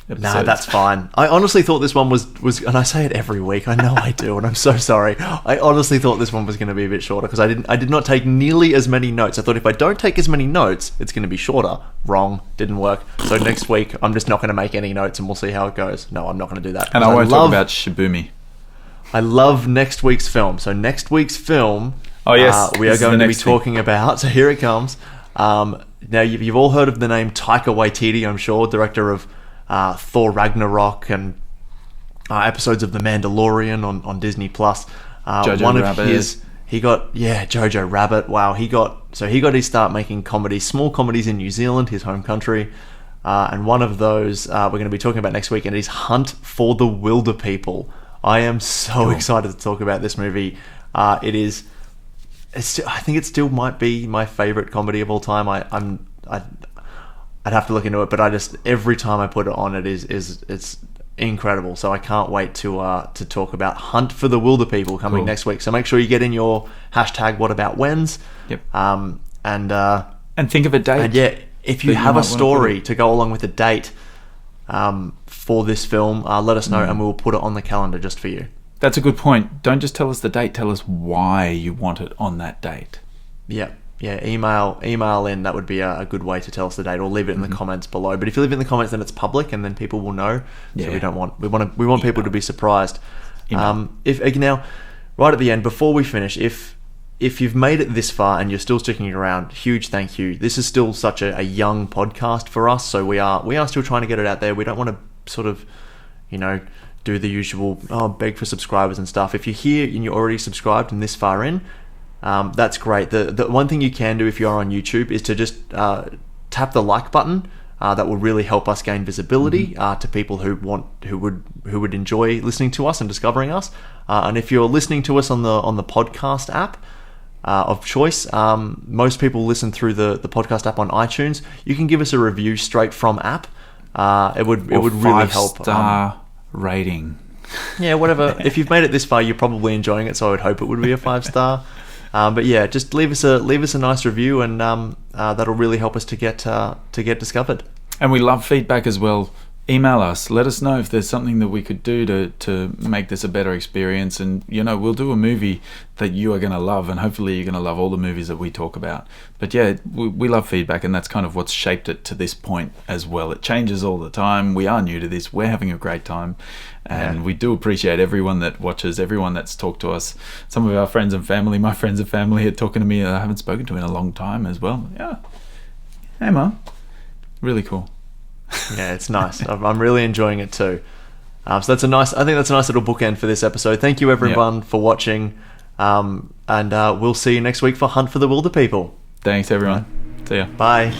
episodes. No, that's fine. I honestly thought this one was, and I say it every week. I know I do, and I'm so sorry. I honestly thought this one was going to be a bit shorter because I did not take nearly as many notes. I thought if I don't take as many notes, it's going to be shorter. Wrong, didn't work. So next week, I'm just not going to make any notes, and we'll see how it goes. No, I'm not going to do that. And I won't talk about Shibumi. I love next week's film. So next week's film, Oh, yes, we this are is going the to be next thing. talking about. So here it comes. Now you've all heard of the name Taika Waititi, I'm sure, director of Thor Ragnarok and episodes of The Mandalorian on Disney Plus. Jojo one of Rabbit. his, Jojo Rabbit. Wow, he got his start making comedies, small comedies in New Zealand, his home country. And one of those we're going to be talking about next week, and it is Hunt for the Wilder People. I am so excited to talk about this movie. I think it still might be my favorite comedy of all time. I'd have to look into it, but every time I put it on, it's incredible. So I can't wait to talk about Hunt for the Wilder People coming next week. So make sure you get in your hashtag #WhatAboutWhens. Yep. And think of a date. and yeah, if you that you have might a wanna story put it. to go along with the date for this film, let us know, and we will put it on the calendar just for you. That's a good point. Don't just tell us the date. Tell us why you want it on that date. Yeah. Email in. That would be a good way to tell us the date, or leave it in the comments below. But if you leave it in the comments, then it's public, and then people will know. So Yeah. we want people to be surprised. Email. If now, right at the end, before we finish, if if you've made it this far and you're still sticking around, huge thank you. This is still such a young podcast for us, so we are still trying to get it out there. We don't want to sort of, do the usual beg for subscribers and stuff. If you're here and you're already subscribed and this far in, that's great. The one thing you can do if you are on YouTube is to just tap the like button. That will really help us gain visibility to people who would enjoy listening to us and discovering us. And if you're listening to us on the podcast app of choice, most people listen through the podcast app on iTunes. You can give us a review straight from app. It would really help. 5-star rating. Yeah, whatever. If you've made it this far, you're probably enjoying it, so I would hope it would be a 5-star. But yeah, just leave us a nice review, and that'll really help us to get discovered. And we love feedback as well. Email us. Let us know if there's something that we could do to make this a better experience. And, we'll do a movie that you are going to love, and hopefully you're going to love all the movies that we talk about. But yeah, we love feedback, and that's kind of what's shaped it to this point as well. It changes all the time. We are new to this. We're having a great time. And we do appreciate everyone that watches, everyone that's talked to us. Some of our friends and family, my friends and family, are talking to me. I haven't spoken to in a long time as well. Yeah. Hey, Mum. Really cool. Yeah, it's nice. I'm really enjoying it too. So that's a nice little bookend for this episode. Thank you everyone for watching. And we'll see you next week for Hunt for the Wilder People. Thanks everyone. See ya. Bye.